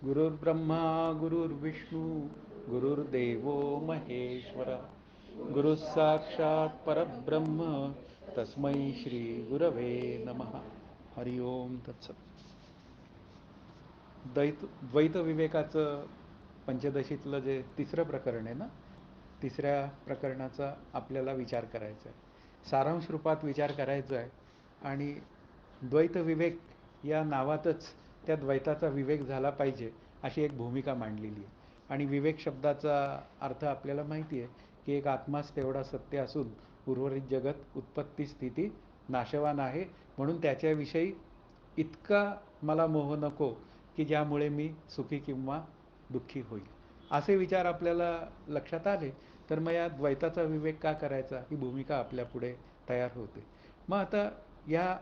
गुरुर्ब्रह्मा गुरुर्विष्णू गुरुर्देवो महेश्वर गुरुः साक्षात् परब्रह्म तस्मै श्री गुरवे नमः. हरि ओम तत्सत. द्वैत विवेकाचं पंचदशीतलं जे तिसरं प्रकरण आहे ना, तिसऱ्या प्रकरणाचा आपल्याला विचार करायचा आहे, सारांश रूपात विचार करायचा आहे. आणि द्वैत विवेक या नावातच त्या द्वैताचा विवेक झाला पाहिजे अशी एक भूमिका मांडलेली आहे. आणि विवेक शब्दाचा अर्थ आपल्याला माहिती आहे की एक आत्माच तेवढा सत्य असून उर्वरित जगत उत्पत्ती स्थिती नाशवान आहे, म्हणून त्याच्याविषयी इतका मला मोह नको की ज्यामुळे मी सुखी किंवा दुःखी होईल. असे विचार आपल्याला लक्षात आले तर मग या द्वैताचा विवेक का करायचा ही भूमिका आपल्या पुढे तयार होते. मग आता या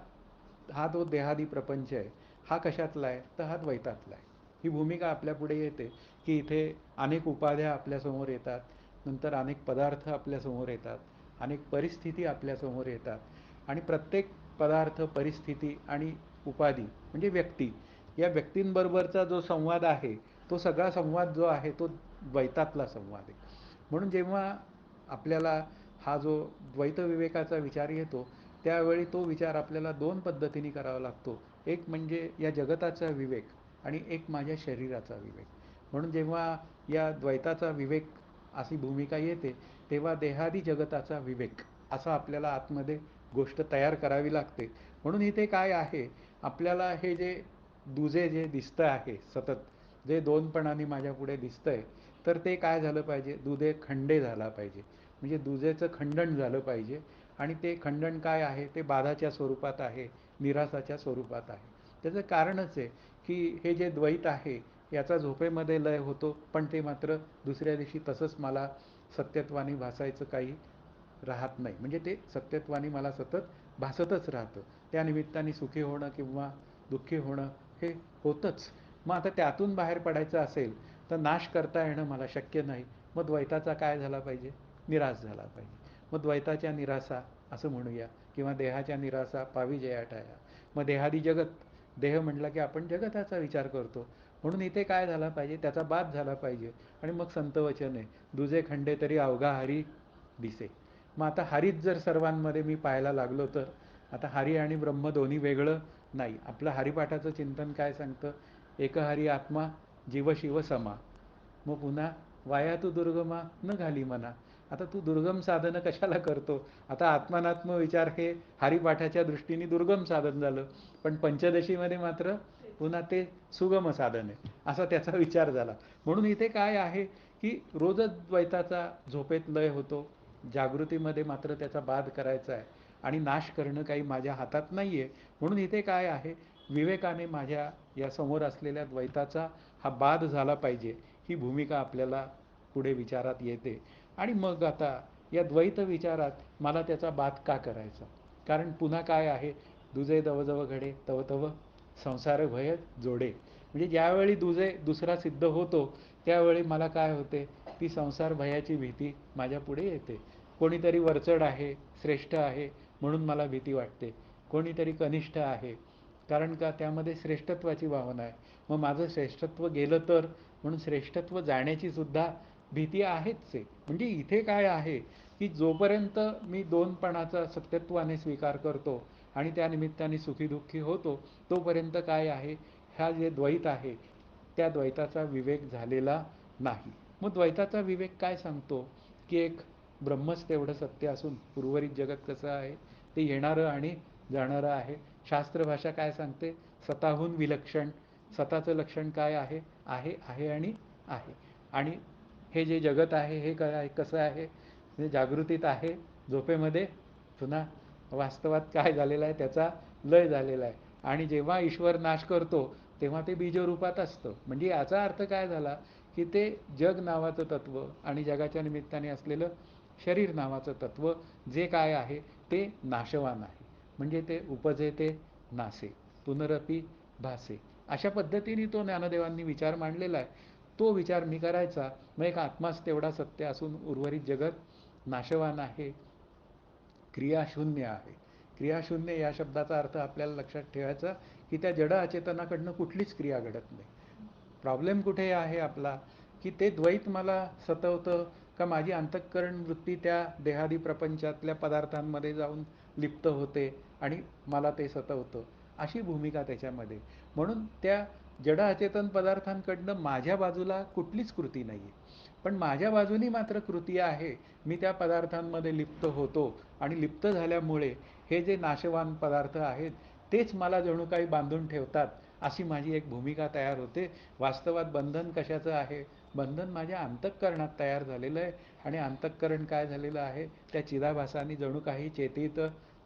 हा जो देहादी प्रपंच आहे हा कशातला आहे तर हा द्वैतातला आहे. ही भूमिका आपल्या पुढे येते की इथे अनेक उपाध्या आपल्यासमोर येतात, नंतर अनेक पदार्थ आपल्यासमोर येतात, अनेक परिस्थिती आपल्यासमोर येतात. आणि प्रत्येक पदार्थ परिस्थिती आणि उपाधी म्हणजे व्यक्ती, या व्यक्तींबरोबरचा जो संवाद आहे तो सगळा संवाद जो आहे तो द्वैतातला संवाद आहे. म्हणून जेव्हा आपल्याला हा जो द्वैत विवेकाचा विचार येतो त्यावेळी तो विचार आपल्याला दोन पद्धतीने करावा लागतो. एक म्हणजे या जगताचा विवेक आणि एक माझ्या शरीराचा विवेक. म्हणून जेव्हा या द्वैताचा विवेक अशी भूमिका येते तेव्हा देहादी जगताचा विवेक असा आपल्याला आतमध्ये गोष्ट तयार करावी लागते. म्हणून इथे काय आहे, आपल्याला हे जे दुजे जे दिसतं आहे सतत, जे दोनपणाने माझ्या पुढे दिसतंय, तर ते काय झालं पाहिजे, दुधे खंडे झाला पाहिजे. म्हणजे दुजेचं खंडन झालं पाहिजे. आणि ते खंडन काय आहे ते बाधाच्या स्वरूपात आहे, निरासाच्या स्वरूपात आहे. त्याचं कारणच आहे की हे जे द्वैत आहे याचा झोपेमध्ये लय होतो, पण ते मात्र दुसऱ्या दिवशी तसंच मला सत्यत्वाने भासायचं काही राहत नाही. म्हणजे ते सत्यत्वाने मला सतत भासतच राहतं. त्या निमित्ताने सुखी होणं किंवा दुःखी होणं हे होतंच. मग आता त्यातून बाहेर पडायचं असेल तर नाश करता येणं मला शक्य नाही. मग द्वैताचा काय झाला पाहिजे, निराश झाला पाहिजे. मग द्वैताच्या निराशा असं म्हणूया, किंवा देहाच्या निराशा पावी जयाटाया. मग देहादी जगत, देह म्हटलं की आपण जगताचा विचार करतो, म्हणून इथे काय झाला पाहिजे, त्याचा बाद झाला पाहिजे. आणि मग संतवचन आहे, दुजे खंडे तरी अवघा हरी दिसे. मग आता हरीच जर सर्वांमध्ये मी पाहायला लागलो तर आता हरी आणि ब्रह्म दोन्ही वेगळं नाही. आपलं हरिपाठाचं चिंतन काय सांगतं, एक हरी आत्मा जीव शिव समा. मग पुन्हा वाया तू दुर्गमा न घाली मना. आता तू दुर्गम साधनं कशाला करतो. आता आत्मानात्म विचार हे हरिपाठाच्या दृष्टीने दुर्गम साधन झालं, पण पंचदशीमध्ये मात्र पुन्हा ते सुगम साधन आहे असा त्याचा विचार झाला. म्हणून इथे काय आहे की रोजच द्वैताचा झोपेत लय होतो, जागृतीमध्ये मात्र त्याचा बाध करायचा आहे. आणि नाश करणं काही माझ्या हातात नाही आहे. म्हणून इथे काय आहे, विवेकाने माझ्या या समोर असलेल्या द्वैताचा हा बाध झाला पाहिजे ही भूमिका आपल्याला पुढे विचारात येते. आणि मग आता या द्वैत विचारात मला त्याचा बाध का करायचा, कारण पुन्हा काय आहे, दुजे दवजव घडे तव तव संसार भय जोडे. म्हणजे ज्यावेळी दुसरा सिद्ध होतो त्यावेळी मला काय होते, ती संसार भयाची भीती माझ्या पुढे येते. कोणीतरी वरचढ आहे, श्रेष्ठ आहे म्हणून मला भीती वाटते, कोणीतरी कनिष्ठ आहे कारण का त्यामध्ये श्रेष्ठत्वाची भावना आहे. मग माझं श्रेष्ठत्व गेलं तर, म्हणून श्रेष्ठत्व जाण्याची सुद्धा भीती आहेच आहे. म्हणजे इथे काय आहे की जोपर्यंत मी दोनपणाचा सत्यत्वाने स्वीकार करतो आणि त्या निमित्ताने सुखी दुःखी होतो तोपर्यंत काय आहे, ह्या जे द्वैत आहे त्या द्वैताचा विवेक झालेला नाही. मग द्वैताचा विवेक काय सांगतो की एक ब्रह्मच तेवढं सत्य असून उर्वरित जगत कसं आहे, ते येणारं आणि जाणारं आहे. शास्त्रभाषा काय सांगते, स्वतःहून विलक्षण. स्वतःचं लक्षण काय आहे, आहे आहे आणि आहे. आणि हे जे जगत आहे हे काय कसं आहे, म्हणजे जागृतीत आहे, झोपेमध्ये पुन्हा वास्तवात काय झालेलं आहे त्याचा लय झालेला आहे. आणि जेव्हा ईश्वर नाश करतो तेव्हा ते बीजरूपात असतं. म्हणजे याचा अर्थ काय झाला की ते जग नावाचं तत्व आणि जगाच्या निमित्ताने असलेलं शरीर नावाचं तत्व जे काय आहे ते नाशवान आहे. म्हणजे ते उपजे ते नासे पुनरपी भासे. अशा पद्धतीने तो ज्ञानदेवांनी विचार मांडलेला आहे. तो विचार मी करायचा. मग एक आत्माच तेवढा सत्य असून उर्वरित जगत नाशवान आहे, क्रियाशून्य आहे. क्रियाशून्य या शब्दाचा अर्थ आपल्याला लक्षात ठेवायचा की त्या जड अचेतनाकडनं कुठलीच क्रिया घडत नाही. प्रॉब्लेम कुठे आहे आपला, की ते द्वैत मला सतवतं का माझी अंतःकरण वृत्ती त्या देहादी प्रपंचातल्या पदार्थांमध्ये जाऊन लिप्त होते आणि मला ते सतवतं, अशी भूमिका त्याच्यामध्ये. म्हणून त्या जड अचेतन पदार्थांकडनं माझ्या बाजूला कुठलीच कृती नाही आहे. पण माझ्या बाजूनी मात्र कृती आहे. मी त्या पदार्थांमध्ये लिप्त होतो आणि लिप्त झाल्यामुळे हे जे नाशवान पदार्थ आहेत तेच मला जणू काही बांधून ठेवतात, अशी माझी एक भूमिका तयार होते. वास्तवात बंधन कशाचं आहे? बंधन माझ्या अंतःकरणात तयार झालेलं आहे आणि अंतःकरण काय झालेलं आहे? त्या चिदाभासाने जणू काही चेतित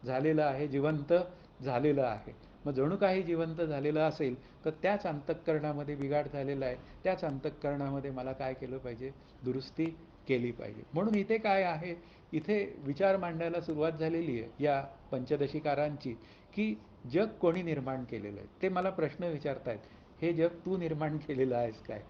झालेलं आहे, जिवंत झालेलं आहे. मग जणू काही जिवंत झालेलं असेल तर त्याच अंतःकरणामध्ये बिघाड झालेला आहे. त्याच अंतःकरणामध्ये मला काय केलं पाहिजे? दुरुस्ती केली पाहिजे. म्हणून इथे काय आहे? इथे विचार मांडायला सुरुवात झालेली आहे या पंचदशीकारांची, की जग कोणी निर्माण केलेलं आहे? ते मला प्रश्न विचारतायत. हे जग तू निर्माण केलेलं आहेस काय?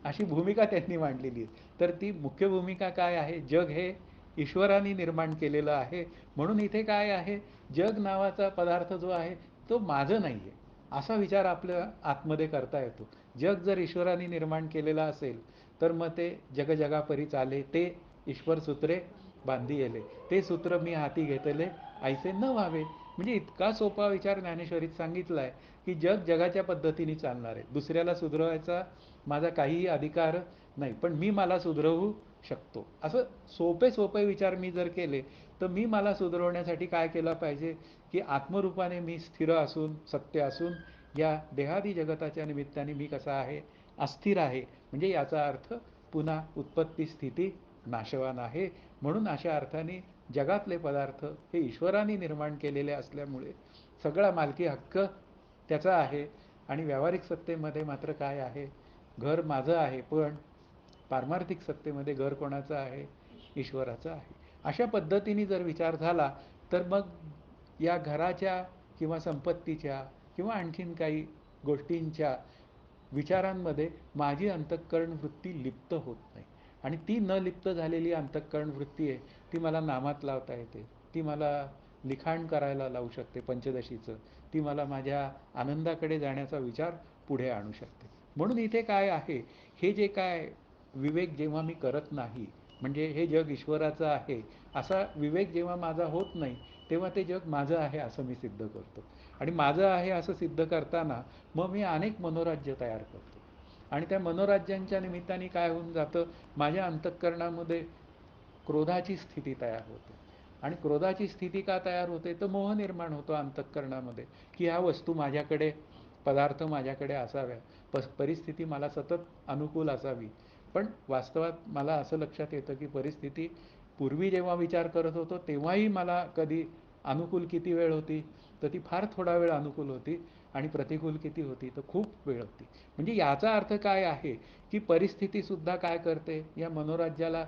अशी भूमिका त्यांनी मांडलेली आहे. तर ती मुख्य भूमिका काय आहे? जग हे ईश्वराने निर्माण केलेलं आहे. म्हणून इथे काय आहे? जग नावाचा पदार्थ जो आहे तो माझं नाही आहे, असा विचार आपल्या आतमध्ये करता येतो. जग जर ईश्वराने निर्माण केलेलं असेल तर मग ते जगजगापरी चाले, ते ईश्वर सूत्रे बांधी येले, ते सूत्र मी हाती घेतले ऐसे न व्हावे. म्हणजे इतका सोपा विचार ज्ञानेश्वरीत सांगितला आहे की जग जगाच्या पद्धतीने चालणार आहे. दुसऱ्याला सुधरवायचा माझा काहीही अधिकार नाही, पण मी मला सुधरवू शकतो. असं सोपे सोपे विचार मी जर केले तर मी मला सुधरवण्यासाठी काय केलं पाहिजे? की आत्मरूपाने मी स्थिर असून, सत्य असून, या देहादी जगताच्या निमित्ताने मी कसा आहे? अस्थिर आहे. म्हणजे याचा अर्थ पुन्हा उत्पत्ती स्थिती नाशवान आहे. म्हणून अशा अर्थाने जगातले पदार्थ हे ईश्वराने निर्माण केलेले असल्यामुळे सगळा मालकी हक्क त्याचा आहे. आणि व्यावहारिक सत्तेमध्ये मात्र काय आहे? घर माझं आहे, पण पारमार्थिक सत्तेमध्ये घर कोणाचं आहे? ईश्वराचं आहे. अशा पद्धतीने जर विचार झाला तर मग या घराच्या किंवा संपत्तीच्या किंवा आणखीन काही गोष्टींच्या विचारांमध्ये माझी अंतःकरण वृत्ती लिप्त होत नाही. आणि ती न लिप्त झालेली अंतःकरण वृत्ती आहे ती मला नामात लावता येते, ती मला लिखाण करायला लावू शकते पंचदशीचं, ती मला माझ्या आनंदाकडे जाण्याचा विचार पुढे आणू शकते. म्हणून इथे काय आहे? हे जे काय विवेक जेव्हा मी करत नाही, म्हणजे हे जग ईश्वराचं आहे असा विवेक जेव्हा माझा होत नाही, तेव्हा ते जग माझं आहे असं मी सिद्ध करतो. आणि माझं आहे असं सिद्ध करताना मग मी अनेक मनोराज्य तयार करतो. आणि त्या मनोराज्यांच्या निमित्ताने काय होऊन जातं? माझ्या अंतःकरणामध्ये क्रोधाची स्थिती तयार होते. आणि क्रोधाची स्थिती का तयार होते? तर मोह निर्माण होतो अंतःकरणामध्ये, की ह्या वस्तू माझ्याकडे, पदार्थ माझ्याकडे असाव्या, परिस्थिती मला सतत अनुकूल असावी. पण वास्तवात मला असं लक्षात येतं की परिस्थिती पूर्वी जेव्हा विचार करत होतो तेव्हाही मला कधी अनुकूल किती वेळ होती? तर ती फार थोडा वेळ अनुकूल होती. आणि प्रतिकूल किती होती? तर खूप वेळ होती. म्हणजे याचा अर्थ काय आहे? की परिस्थितीसुद्धा काय करते? या मनोराज्याला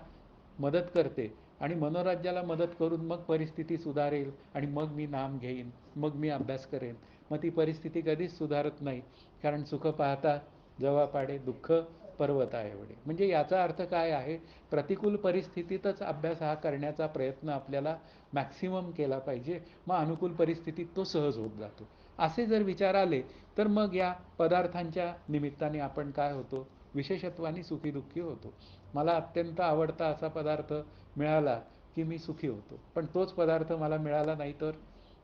मदत करते. आणि मनोराज्याला मदत करून मग परिस्थिती सुधारेल आणि मग मी नाम घेईन, मग मी अभ्यास करेन. मग ती परिस्थिती कधीच सुधारत नाही, कारण सुख पाहता जवा पाडे दुःख पर्वता एवढे. म्हणजे याचा अर्थ काय आहे? प्रतिकूल परिस्थितीतच अभ्यास हा करण्याचा प्रयत्न आपल्याला मॅक्सिमम केला पाहिजे. मग अनुकूल परिस्थितीत तो सहज होत जातो. असे जर विचार आले तर मग या पदार्थांच्या निमित्ताने आपण काय होतो? विशेषत्वाने सुखी दुःखी होतो. मला अत्यंत आवडता असा पदार्थ मिळाला की मी सुखी होतो, पण तोच पदार्थ मला मिळाला नाही तर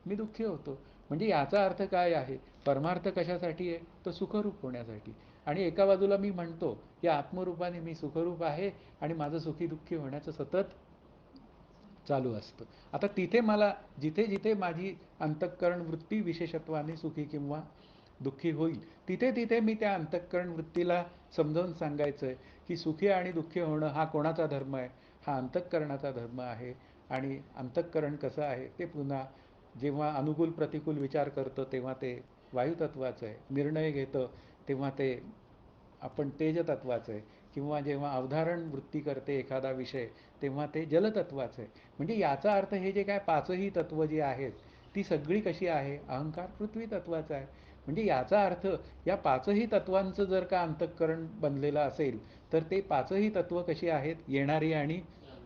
मी दुःखी होतो. म्हणजे याचा अर्थ काय आहे? परमार्थ कशासाठी आहे? तर सुखरूप होण्यासाठी. आणि एका बाजूला मी म्हणतो की आत्मरूपाने मी सुखरूप आहे आणि माझं सुखी दुःखी होण्याचं सतत चालू असतं. आता तिथे मला जिथे जिथे माझी अंतःकरण वृत्ती विशेषत्वाने सुखी किंवा दुःखी होईल, तिथे तिथे मी त्या अंतःकरण वृत्तीला समजावून सांगायचं आहे की सुखी आणि दुःखी होणं हा कोणाचा धर्म आहे? हा अंतःकरणाचा धर्म आहे. आणि अंतःकरण कसं आहे? ते पुन्हा जेव्हा अनुकूल प्रतिकूल विचार करतं तेव्हा ते वायुतत्वाचं आहे. निर्णय घेतं तेव्हा ते आपण तेजतत्वाचं आहे. किंवा जेव्हा अवधारण वृत्ती करते एखादा विषय तेव्हा ते जलतत्वाचं आहे. म्हणजे याचा अर्थ हे जे काय पाचही तत्व जी आहेत ती सगळी कशी आहे? अहंकार पृथ्वी तत्वाचा आहे. म्हणजे याचा अर्थ या पाचही तत्वांचं जर का अंतःकरण बनलेलं असेल तर ते पाचही तत्व कशी आहेत? येणारी आणि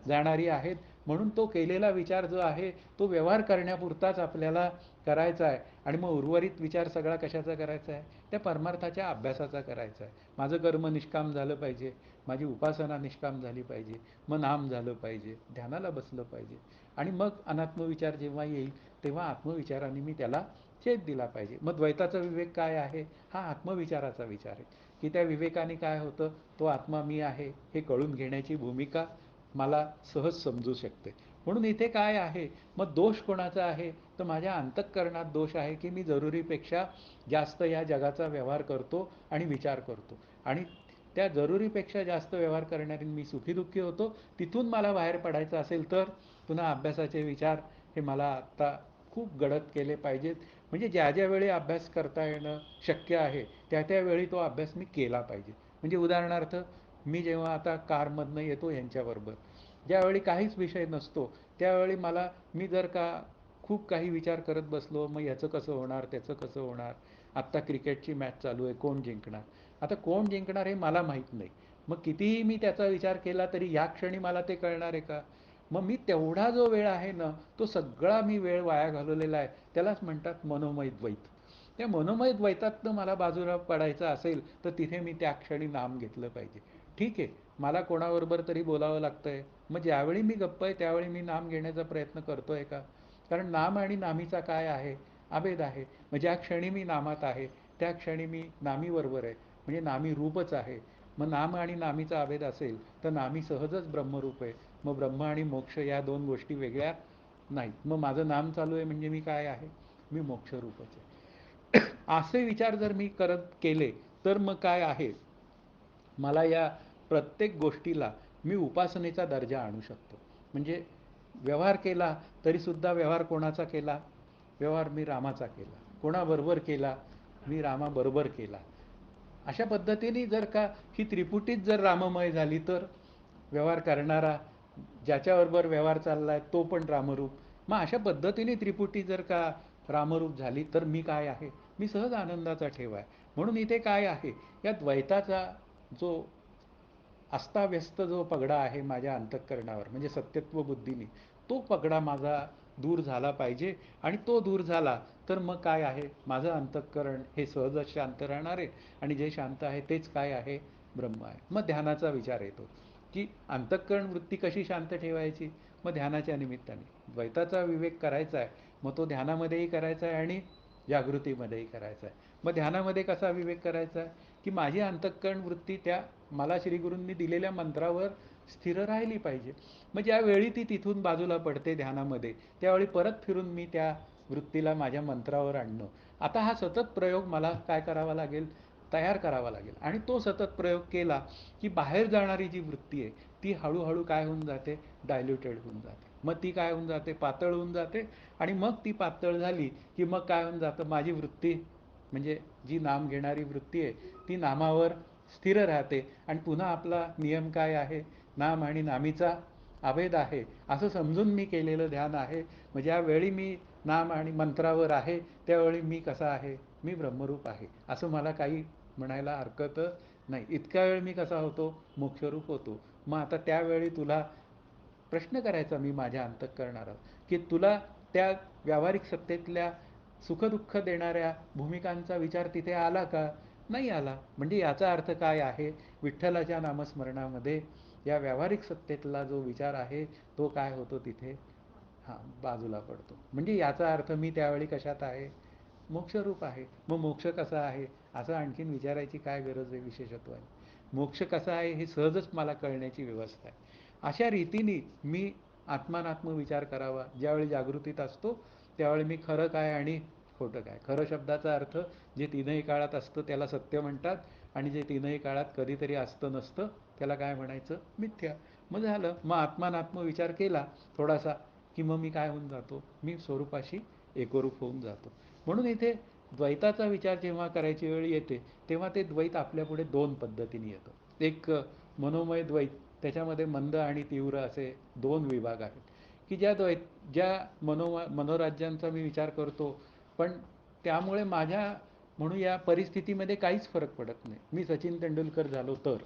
जाणारी आहेत. म्हणून तो केलेला विचार जो आहे तो व्यवहार करण्यापुरताच आपल्याला करायचा आहे. आणि मग उर्वरित विचार सगळा कशाचा करायचा आहे? त्या परमार्थाच्या अभ्यासाचा करायचा आहे. माझं कर्म निष्काम झालं पाहिजे, माझी उपासना निष्काम झाली पाहिजे, मग नाम झालं पाहिजे, ध्यानाला बसलं पाहिजे. आणि मग अनात्मविचार जेव्हा येईल तेव्हा आत्मविचाराने मी त्याला छेद दिला पाहिजे. मग द्वैताचा विवेक काय आहे? हा आत्मविचाराचा विचार आहे, की त्या विवेकाने काय होतं, तो आत्मा मी आहे हे कळून घेण्याची भूमिका मला सहज समजू शकते. म्हणून इथे काय आहे, मग दोष कोणाचा आहे? तर माझ्या अंतःकरणात दोष आहे, की मी जरुरीपेक्षा जास्त या जगाचा व्यवहार करतो आणि विचार करतो. आणि त्या जरुरीपेक्षा जास्त व्यवहार करणारी मी सुखी दुःखी होतो. तिथून मला बाहेर पडायचं असेल तर पुन्हा अभ्यासाचे विचार हे मला आत्ता खूप गडद केले पाहिजेत. म्हणजे ज्या ज्या वेळी अभ्यास करता येणं शक्य आहे त्या त्यावेळी तो अभ्यास मी केला पाहिजे. म्हणजे उदाहरणार्थ मी जेव्हा आता कारमधनं येतो यांच्याबरोबर, ज्यावेळी काहीच विषय नसतो त्यावेळी मी जर का खूप काही विचार करत बसलो, मग याचं कसं होणार, त्याचं कसं होणार, आत्ता क्रिकेटची मॅच चालू आहे, कोण जिंकणार, आता कोण जिंकणार हे मला माहीत नाही. मग कितीही मी त्याचा विचार केला तरी या क्षणी मला ते कळणार आहे का? मग मी तेवढा जो वेळ आहे ना, तो सगळा मी वेळ वाया घालवलेला आहे. त्यालाच म्हणतात मनोमय द्वैत. त्या मनोमय द्वैतातनं मला बाजूला पडायचं असेल तर तिथे मी त्या क्षणी नाम घेतलं पाहिजे. ठीक आहे, मला कोणाबरोबर तरी बोलावं लागतंय, मग ज्यावेळी मी गप्प आहे त्यावेळी मी नाम घेण्याचा प्रयत्न करतोय का? कारण नाम आणि नामीचा काय आहे? अभेद आहे. मग ज्या क्षणी मी नामात आहे त्या क्षणी मी नामीबरोबर आहे, म्हणजे नामी रूपच आहे. मग नाम आणि नामीचा अभेद असेल तर नामी सहजच ब्रह्मरूप आहे. मग ब्रह्म आणि मोक्ष या दोन गोष्टी वेगळ्या नाहीत. मग माझं नाम चालू आहे म्हणजे मी काय आहे? मी मोक्षरूपच आहे. असे विचार जर मी करत केले तर मग काय आहे, मला या प्रत्येक गोष्टीला मी उपासनेचा दर्जा आणू शकतो. म्हणजे व्यवहार केला तरीसुद्धा व्यवहार कोणाचा केला? व्यवहार मी रामाचा केला. कोणाबरोबर केला? मी रामाबरोबर केला. अशा पद्धतीने जर का ही त्रिपुटीच जर राममय झाली तर व्यवहार करणारा, ज्याच्याबरोबर व्यवहार चाललाय तो पण रामरूप. मग अशा पद्धतीने त्रिपुटी जर का रामरूप झाली तर मी काय आहे? मी सहज आनंदाचा ठेवा आहे. म्हणून इथे काय आहे, या द्वैताचा जो अस्ताव्यस्त जो पगडा आहे माझ्या अंतःकरणावर, म्हणजे सत्यत्व बुद्धीने, तो पगडा माझा दूर झाला पाहिजे. आणि तो दूर झाला तर मग काय आहे, माझं अंतःकरण हे सहजच शांत राहणार आहे. आणि जे शांत आहे तेच काय आहे? ब्रह्म आहे. मग ध्यानाचा विचार येतो, की अंतःकरण वृत्ती कशी शांत ठेवायची? मग ध्यानाच्या निमित्ताने द्वैताचा विवेक करायचा आहे, मग तो ध्यानामध्येही करायचा आहे आणि जागृतीमध्येही करायचा आहे. मग ध्यानामध्ये कसा विवेक करायचा आहे, की माझी अंतःकरण वृत्ती त्या मला श्रीगुरूंनी दिलेल्या मंत्रावर स्थिर राहिली पाहिजे. मग ज्यावेळी ती तिथून बाजूला पडते ध्यानामध्ये त्यावेळी परत फिरून मी त्या वृत्तीला माझ्या मंत्रावर आणणं, आता हा सतत प्रयोग मला काय करावा लागेल? तयार करावा लागेल. आणि तो सतत प्रयोग केला की बाहेर जाणारी जी वृत्ती आहे ती हळूहळू काय होऊन जाते? डायल्युटेड होऊन जाते. मग ती काय होऊन जाते? पातळ होऊन जाते. आणि मग ती पातळ झाली की मग काय होऊन जातं? माझी वृत्ती, म्हणजे जी नाम घेणारी वृत्ती आहे ती नामावर स्थिर राहते. आणि पुन्हा आपला नियम काय आहे? नाम आणि नामीचा अभेद आहे असं समजून मी केलेलं ध्यान आहे. मग ज्यावेळी मी नाम आणि मंत्रावर आहे त्यावेळी मी कसा आहे? मी ब्रह्मरूप आहे असं मला काही म्हणायला हरकत नाही. इतका वेळ मी कसा होतो? मोक्षरूप होतो. मग आता त्यावेळी तुला प्रश्न करायचा मी माझ्या अंतःकरणाला, की तुला त्या व्यावहारिक सत्तेतल्या सुखदुःख देणाऱ्या भूमिकांचा विचार तिथे आला का? नाही आला. म्हणजे याचा अर्थ काय आहे? विठ्ठलाच्या नामस्मरणामध्ये या व्यावहारिक सत्तेतला जो विचार आहे तो काय होतो तिथे? हां, बाजूला पडतो. म्हणजे याचा अर्थ मी त्यावेळी कशात आहे? मोक्षरूप आहे. मग मोक्ष कसा आहे? असं आणखीन विचारायची काय गरज आहे विशेषत्वाने? मोक्ष कसा आहे हे सहजच मला कळण्याची व्यवस्था आहे. अशा रीतीने मी आत्मानात्म विचार करावा. ज्यावेळी जागृतीत असतो त्यावेळी मी खरं काय आणि खोटं काय? खरं शब्दाचा अर्थ जे तीनही काळात असतं त्याला सत्य म्हणतात. आणि जे तीनही काळात कधीतरी असतं नसतं त्याला काय म्हणायचं? मिथ्या. मग झालं. मग आत्मानात्म विचार केला थोडासा की मग मी काय होऊन जातो? मी स्वरूपाशी एकरूप होऊन जातो. म्हणून इथे द्वैताचा विचार जेव्हा करायची वेळ येते तेव्हा ते द्वैत आपल्यापुढे दोन पद्धतीने येतं. एक मनोमय द्वैत, त्याच्यामध्ये मंद आणि तीव्र असे दोन विभाग आहेत, की ज्या मनोराज्यांचा मी विचार करतो पण त्यामुळे माझ्या म्हणूया परिस्थितीमध्ये काहीच फरक पडत नाही. मी सचिन तेंडुलकर झालो तर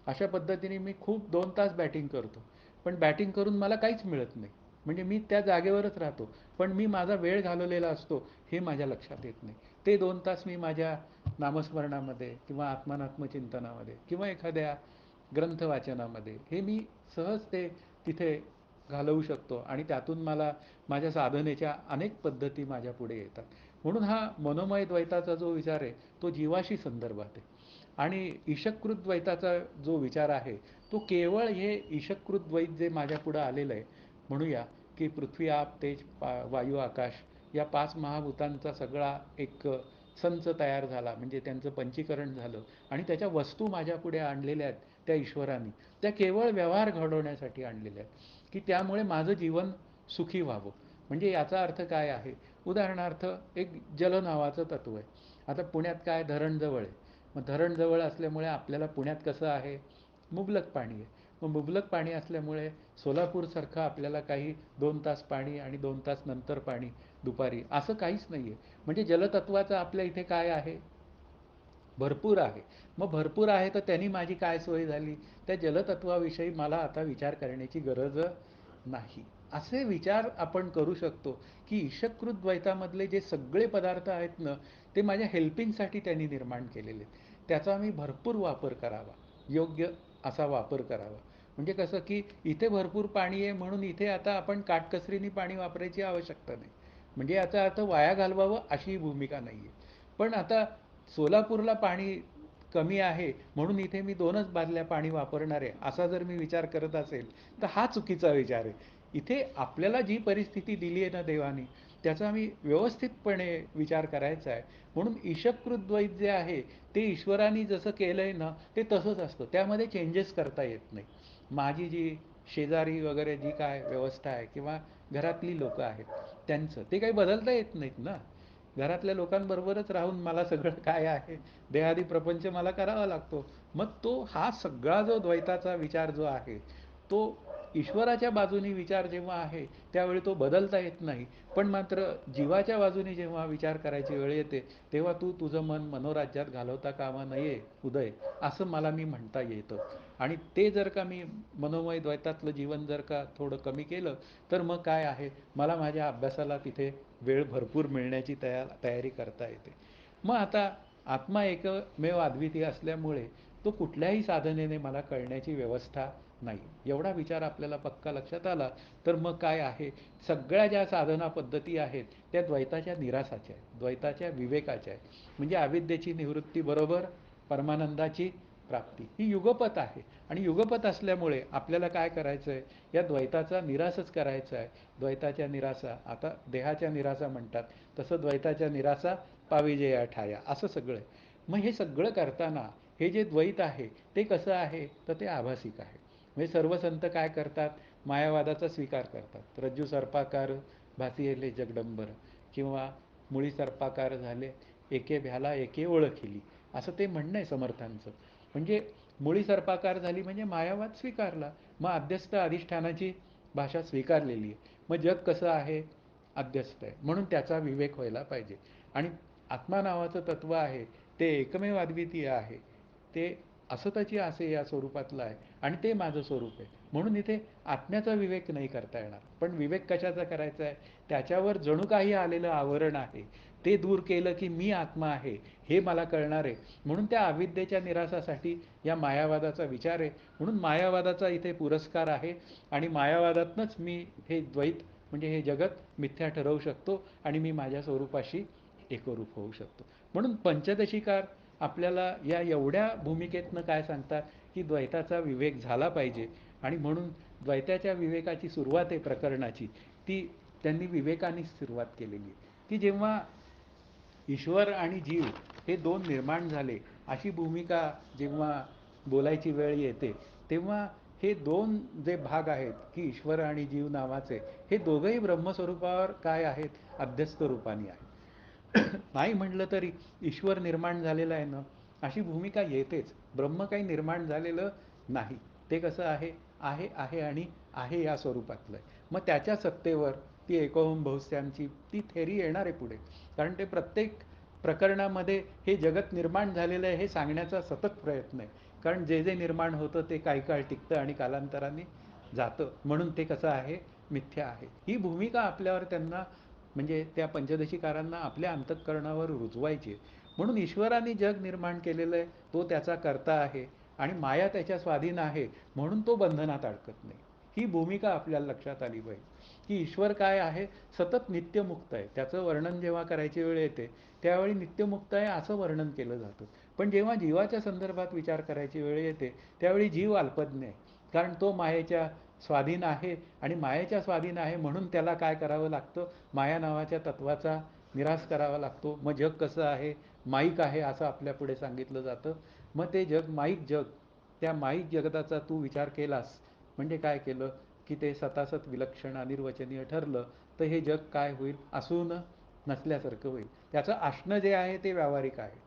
अशा पद्धतीने मी खूप 2 तास बॅटिंग करतो पण बॅटिंग करून मला काहीच मिळत नाही. म्हणजे मी त्या जागेवरच राहतो, पण मी माझा वेळ घालवलेला असतो हे माझ्या लक्षात येत नाही. ते 2 तास मी माझ्या नामस्मरणामध्ये किंवा आत्मानात्मचिंतनामध्ये किंवा एखाद्या ग्रंथ वाचनामध्ये हे मी सहज ते तिथे घालवू शकतो आणि त्यातून मला माझ्या साधनेच्या अनेक पद्धती माझ्या पुढे येतात. म्हणून हा मनोमय द्वैताचा जो विचार आहे तो जीवाशी संदर्भात आहे. आणि ईशकृत द्वैताचा जो विचार आहे तो केवळ हे ईशकृत द्वैत जे माझ्या पुढं आलेलं आहे, म्हणूया की पृथ्वी, आप, तेज, वायू, आकाश या 5 महाभूतांचा सगळा एक संच तयार झाला, म्हणजे त्यांचं पंचीकरण झालं आणि त्याच्या वस्तू माझ्या पुढे आणलेल्या आहेत त्या ईश्वराने, त्या केवळ व्यवहार घडवण्यासाठी आणलेल्या आहेत की त्यामुळे माझं जीवन सुखी व्हावं. म्हणजे याचा अर्थ काय आहे? उदाहरणार्थ एक जल नावाचं तत्व आहे. आता पुण्यात काय धरण जवळ आहे, मग धरण जवळ असल्यामुळे आपल्याला पुण्यात कसं आहे, मुबलक पाणी आहे. मग मुबलक पाणी असल्यामुळे सोलापूरसारखं आपल्याला काही 2 तास पाणी आणि 2 तास नंतर पाणी दुपारी असं काहीच नाही आहे. म्हणजे जलतत्वाचं आपल्या इथे काय आहे, भरपूर आहे. मग भरपूर आहे तर त्यांनी माझी काय सोय झाली? त्या जलतत्वाविषयी मला आता विचार करण्याची गरज नाही. असे विचार आपण करू शकतो, की ईशकृत द्वैतामधले जे सगळे पदार्थ आहेत ना, ते माझ्या हेल्पिंगसाठी त्यांनी निर्माण केलेले आहेत. त्याचा मी भरपूर वापर करावा, योग्य असा वापर करावा. म्हणजे कसं, की इथे भरपूर पाणी आहे म्हणून इथे आता आपण काटकसरीने पाणी वापरायची आवश्यकता नाही. म्हणजे याचा अर्थ वाया घालवावं अशी भूमिका नाही आहे. पण आता सोलापूरला पाणी कमी आहे म्हणून इथे मी 2च बादल्या पाणी वापरणार आहे असा जर मी विचार करत असेल तर हा चुकीचा विचार आहे. इथे आपल्याला जी परिस्थिती दिली आहे ना देवाने, त्याचा मी व्यवस्थितपणे विचार करायचा आहे. म्हणून ईशकृत द्वैत जे आहे ते ईश्वराने जसं केलंय ना ते तसंच असतं, त्यामध्ये चेंजेस करता येत नाही. माझी जी शेजारी वगैरे जी काय व्यवस्था आहे किंवा घरातली लोक आहेत त्यांचं ते काही बदलता येत नाहीत ना. घरातल्या लोकांबरोबरच राहून मला सगळं काय आहे देहादी प्रपंच मला करावा लागतो. मग तो हा सगळा जो द्वैताचा विचार जो आहे तो ईश्वराच्या बाजूने विचार जेव्हा आहे त्यावेळी तो बदलता येत नाही. पण मात्र जीवाच्या बाजूने जेव्हा विचार करायची वेळ येते तेव्हा तू तुझं मन मनोराज्यात घालवता कामा नये उदय, असं मला मी म्हणता येतं. आणि ते जर का मी मनोमय द्वैतातलं जीवन जर का थोडं कमी केलं तर मग काय आहे, मला माझ्या अभ्यासाला तिथे वेळ भरपूर मिळण्याची तयारी करता येते. मग आता आत्मा एकमेव अद्वितीय असल्यामुळे तो कुठल्याही साधनेने मला कळण्याची व्यवस्था नाही. एवढा विचार आपल्याला पक्का लक्षात आला तर मग काय आहे, सगळ्या ज्या साधना पद्धती आहेत त्या द्वैताच्या निरासाच्या आहेत, द्वैताच्या विवेकाच्या आहेत. म्हणजे अविद्येची निवृत्ती बरोबर परमानंदाची प्राप्ती ही युगपत आहे. आणि युगपत असल्यामुळे आपल्याला काय करायचं आहे, या द्वैताचा निरासच करायचा आहे. द्वैताच्या निरासा, आता देहाच्या निरासा म्हणतात तसं द्वैताच्या निरासा पाविजेया ठाया असं सगळं आहे. मग हे सगळं करताना हे जे द्वैत आहे ते कसं आहे, तर ते आभासिक आहे. म्हणजे सर्व संत काय करतात, मायावादाचा स्वीकार करतात. रज्जू सर्पाकार भासिले जगडंबर, किंवा मुळी सर्पाकार झाले एके भ्याला एके ओळखिली, असं ते म्हणणं आहे समर्थांचं. म्हणजे मुळी सर्पाकार झाली म्हणजे मायावाद स्वीकारला, मग अध्यस्त अधिष्ठानाची भाषा स्वीकारलेली आहे. मग जग कसं आहे, अध्यस्त आहे म्हणून त्याचा विवेक व्हायला पाहिजे. आणि आत्मा नावाचं तत्व आहे ते एकमेव अद्वितीय आहे, ते असतची असे या स्वरूपातलं आहे आणि ते माझं स्वरूप आहे. म्हणून इथे आत्म्याचा विवेक नाही करता येणार. पण विवेक कशाचा करायचा आहे, त्याच्यावर जणू काही आलेलं आवरण आहे ते दूर केलं की मी आत्मा आहे हे मला कळणार आहे. म्हणून त्या अविद्येच्या निरासासाठी या मायावादाचा विचार आहे. म्हणून मायावादाचा इथे पुरस्कार आहे आणि मायावादातनंच मी हे द्वैत म्हणजे हे जगत मिथ्या ठरवू शकतो आणि मी माझ्या स्वरूपाशी एकरूप होऊ शकतो. म्हणून पंचदशिकार आपल्याला या एवढ्या भूमिकेतनं काय सांगतात, की द्वैताचा विवेक झाला पाहिजे. आणि म्हणून द्वैताच्या विवेकाची सुरुवात आहे प्रकरणाची, ती त्यांनी विवेकाने सुरुवात केलेली आहे. की जेव्हा ईश्वर आणि जीव हे 2 निर्माण झाले अशी भूमिका जेव्हा बोलायची वेळ येते तेव्हा हे 2 जे भाग आहेत की ईश्वर आणि जीव नावाचे, हे दोघंही ब्रह्मस्वरूपावर काय आहेत, अध्यस्त रूपाने आहेत. नाही म्हटलं तरी ईश्वर निर्माण झालेला आहे ना अशी भूमिका येतेच. ब्रह्म काही निर्माण झालेलं नाही, ते कसं आहे, आहे आहे आणि आहे या स्वरूपातलं आहे. मग त्याच्या सत्तेवर ती एकोहम बहुस्त्यांची ती थेरी येणार आहे पुढे. कारण ते प्रत्येक प्रकरणामध्ये हे जगत निर्माण झालेलं आहे हे सांगण्याचा सतत प्रयत्न आहे. कारण जे जे निर्माण होतं ते काही काळ टिकतं आणि कालांतराने जातं. म्हणून ते कसं आहे, मिथ्या आहे. ही भूमिका आपल्यावर त्यांना म्हणजे त्या पंचदशीकारांना आपल्या अंतःकरणावर रुजवायची. म्हणून ईश्वराने जग निर्माण केलेलं आहे, तो त्याचा कर्ता आहे आणि माया त्याच्या स्वाधीन आहे, म्हणून तो बंधनात अडकत नाही. ही भूमिका आपल्याला लक्षात आली पाहिजे की ईश्वर काय आहे, सतत नित्यमुक्त आहे. त्याचं वर्णन जेव्हा करायची वेळ येते त्यावेळी नित्यमुक्त आहे असं वर्णन केलं जातं. पण जेव्हा जीवाच्या संदर्भात विचार करायची वेळ येते त्यावेळी जीव अल्पज्ञ आहे. कारण तो मायेच्या स्वाधीन आहे आणि मायेच्या स्वाधीन आहे म्हणून त्याला काय करावं लागतं, माया नावाच्या तत्वाचा निराश करावा लागतो. मग जग कसं आहे, माईक आहे असं आपल्या पुढे सांगितलं जातं. मग ते जग माईक जग, त्या माईक जगताचा तू विचार केलास म्हणजे काय केलं की ते सतासत विलक्षण अनिर्वचनीय ठरलं, तर हे जग काय होईल, असून नसल्यासारखं होईल. त्याचं असणं जे आहे ते व्यावहारिक आहे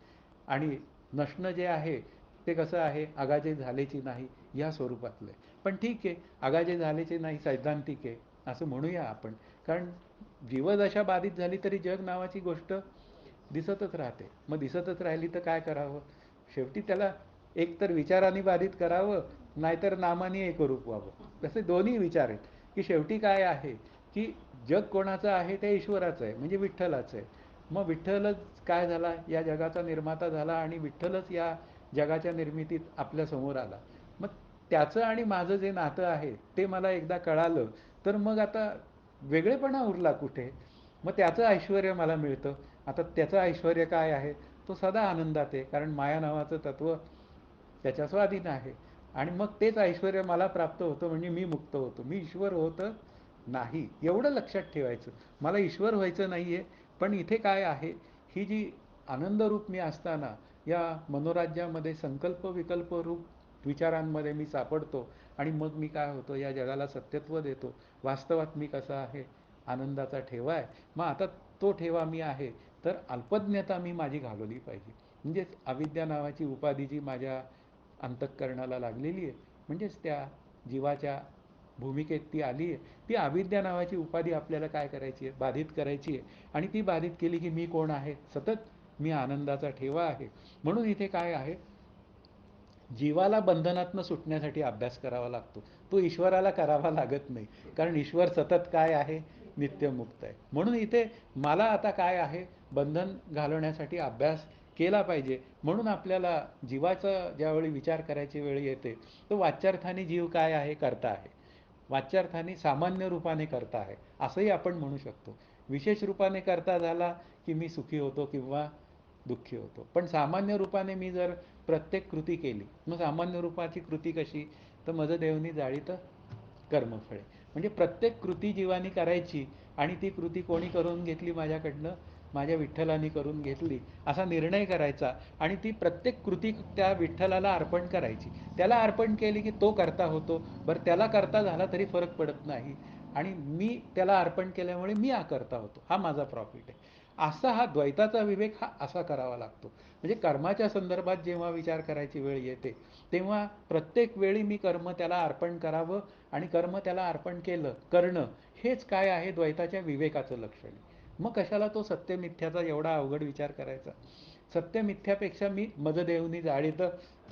आणि नसणं जे आहे ते कसं आहे, अगाजे झालेची नाही या स्वरूपातलं आहे. पण ठीक आहे, अगाजे झालेचे नाही सैद्धांतिक आहे असं म्हणूया आपण. कारण जीवदशा बाधित झाली तरी जग नावाची गोष्ट दिसतच राहते. मग दिसतच राहिली तर काय करावं, शेवटी त्याला एक तर विचाराने बाधित करावं, नाहीतर नामाने एकरूप व्हावं. तसे दोन्ही विचार आहेत की शेवटी काय आहे की जग कोणाचं आहे, ते ईश्वराचं आहे म्हणजे विठ्ठलाचं आहे. मग विठ्ठलच काय झाला, या जगाचा निर्माता झाला आणि विठ्ठलच या जगाच्या निर्मितीत आपल्या समोर आला. मग त्याचं आणि माझं जे नातं आहे ते मला एकदा कळालं तर मग आता वेगळेपणा उरला कुठे. मग त्याचं ऐश्वर मला मिळतं. आता त्याचं ऐश्वर काय आहे, तो सदा आनंदात आहे, कारण माया नावाचं तत्व त्याच्या स्वाधीन आहे. आणि मग तेच ऐश्वर मला प्राप्त होतं म्हणजे मी मुक्त होतो. मी ईश्वर होतं नाही, एवढं लक्षात ठेवायचं. मला ईश्वर व्हायचं नाही आहे. पण इथे काय आहे, ही जी आनंदरूप मी असताना या मनोराज्यामध्ये संकल्प विकल्प रूप विचारांमध्ये मी सापडतो आणि मग मी काय होतो, या जगाला सत्यत्व देतो. वास्तवात मी कसा आहे, आनंदाचा ठेवा आहे. मग आता तो ठेवा मी आहे, तर अल्पज्ञता मी माझी घालवली पाहिजे. म्हणजेच अविद्या नावाची उपाधी जी माझ्या अंतःकरणाला लागलेली आहे, म्हणजेच त्या जीवाच्या भूमिकेत ती आली आहे, ती अविद्या नावाची उपाधी आपल्याला काय करायची आहे, बाधित करायची आहे. आणि ती बाधित केली की मी कोण आहे, सतत मी आनंदाचा ठेवा आहे. म्हणून इथे काय आहे, जीवाला बंधनातनं सुटण्यासाठी अभ्यास करावा लागतो. तो ईश्वराला करावा लागत नाही, कारण ईश्वर सतत काय आहे, नित्यमुक्त आहे. म्हणून इथे मला आता काय आहे, बंधन घालवण्यासाठी अभ्यास केला पाहिजे. म्हणून आपल्याला जीवाचा ज्यावेळी विचार करायची वेळ येते, तो वाच्यार्थाने जीव काय आहे, करता आहे. वाच्यार्थाने सामान्य रूपाने करता आहे असंही आपण म्हणू शकतो. विशेष रूपाने करता झाला की मी सुखी होतो किंवा दुःखी होतो. पण सामान्य रूपाने मी जर प्रत्येक कृती केली, मग सामान्य रूपाची कृती कशी, तर मज देवनी जाळीत कर्मफळे. म्हणजे प्रत्येक कृती जीवानी करायची आणि ती कृती कोणी करून घेतली माझ्याकडनं, माझ्या विठ्ठलाने करून घेतली असा निर्णय करायचा आणि ती प्रत्येक कृती त्या विठ्ठलाला अर्पण करायची. त्याला अर्पण केली की तो करता होतो. बरं, त्याला करता झाला तरी फरक पडत नाही आणि मी त्याला अर्पण केल्यामुळे मी करता होतो, हा माझा प्रॉफिट आहे. असा हा द्वैताचा विवेक हा असा करावा लागतो. म्हणजे कर्माच्या संदर्भात जेव्हा विचार करायची वेळ येते तेव्हा प्रत्येक वेळी मी कर्म त्याला अर्पण करावं आणि कर्म त्याला अर्पण केलं करणं, हेच काय आहे, द्वैताच्या विवेकाचं लक्षण आहे. मग कशाला तो सत्य मिथ्याचा एवढा अवघड विचार करायचा. सत्य मिथ्यापेक्षा मी मजदेवनी जाळीत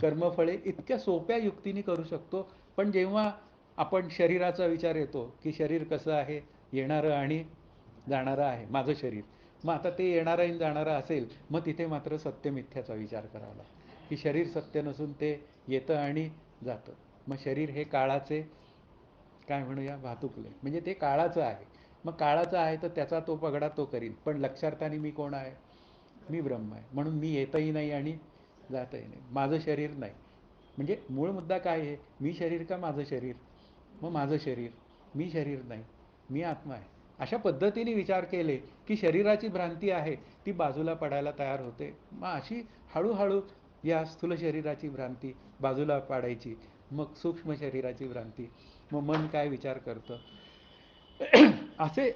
कर्मफळे इतक्या सोप्या युक्तीने करू शकतो. पण जेव्हा आपण शरीराचा विचार येतो की शरीर कसं आहे, येणारं आणि जाणारं आहे माझं शरीर. मग आता ते येणारं आणि जाणारं असेल, मग तिथे मात्र सत्य मिथ्याचा विचार करावा लागतो की शरीर सत्य नसून ते येतं आणि जातं. मग शरीर हे काळाचे काय म्हणूया वाहतुकले, म्हणजे ते काळाचं आहे. मग काळाचं आहे तर त्याचा तो पगडा तो करीन, पण लक्षार्थाने मी कोण आहे, मी ब्रह्म आहे. म्हणून मी येतही नाही आणि जातही नाही, माझं शरीर नाही. म्हणजे मूळ मुद्दा काय आहे, मी शरीर का माझं शरीर, मग माझं शरीर, मी शरीर नाही, मी आत्मा आहे. अशा पद्धतीने विचार केले की शरीराची भ्रांती आहे ती बाजूला पडायला तयार होते. मग अशी हळूहळू या स्थूल शरीराची भ्रांती बाजूला पाडायची. मग सूक्ष्म शरीराची भ्रांती, मग मन काय विचार करतं, असे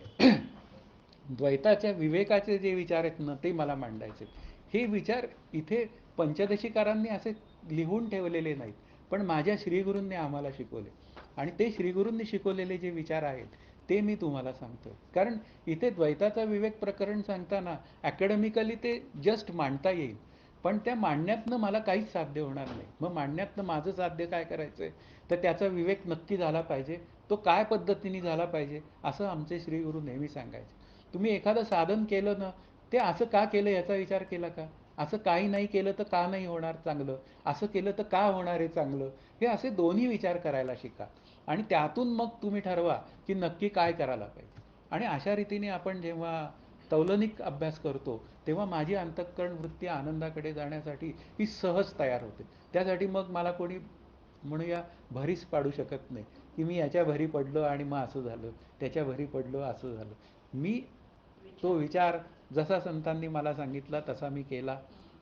द्वैताच्या विवेकाचे जे विचार आहेत ना ते मला मांडायचे. हे विचार इथे पंचदशीकारांनी असे लिहून ठेवलेले नाहीत, पण माझ्या श्रीगुरूंनी आम्हाला शिकवले आणि ते श्रीगुरूंनी शिकवलेले जे विचार आहेत ते मी तुम्हाला सांगतोय. कारण इथे द्वैताचा विवेक प्रकरण सांगताना अकॅडमिकली ते जस्ट मांडता येईल, पण त्या मांडण्यातनं मला काहीच साध्य होणार नाही. मग मांडण्यातनं माझं साध्य काय करायचं आहे, तर त्याचा विवेक नक्की झाला पाहिजे. तो काय पद्धतीने झाला पाहिजे, असं आमचे श्रीगुरू नेहमी सांगायचे. तुम्ही एखादं साधन केलं ना, ते असं का केलं याचा विचार केला का? असं काही नाही केलं तर का नाही होणार चांगलं? असं केलं तर का होणार आहे चांगलं? हे असे दोन्ही विचार करायला शिका आणि त्यातून मग तुम्ही ठरवा की नक्की काय करायला पाहिजे. आणि अशा रीतीने आपण जेव्हा तौलनिक अभ्यास करतो, तेव्हा माझी अंतःकरण वृत्ती आनंदाकडे जाण्यासाठी ही सहज तयार होते. त्यासाठी मग मला कोणी म्हणूया भरीस पाडू शकत नाही, की मी याच्या भरी पडलो आणि मग असं झालं, त्याच्या भरी पडलो असं झालं. मी तो विचार जसा संतांनी मला सांगितला तसा मी केला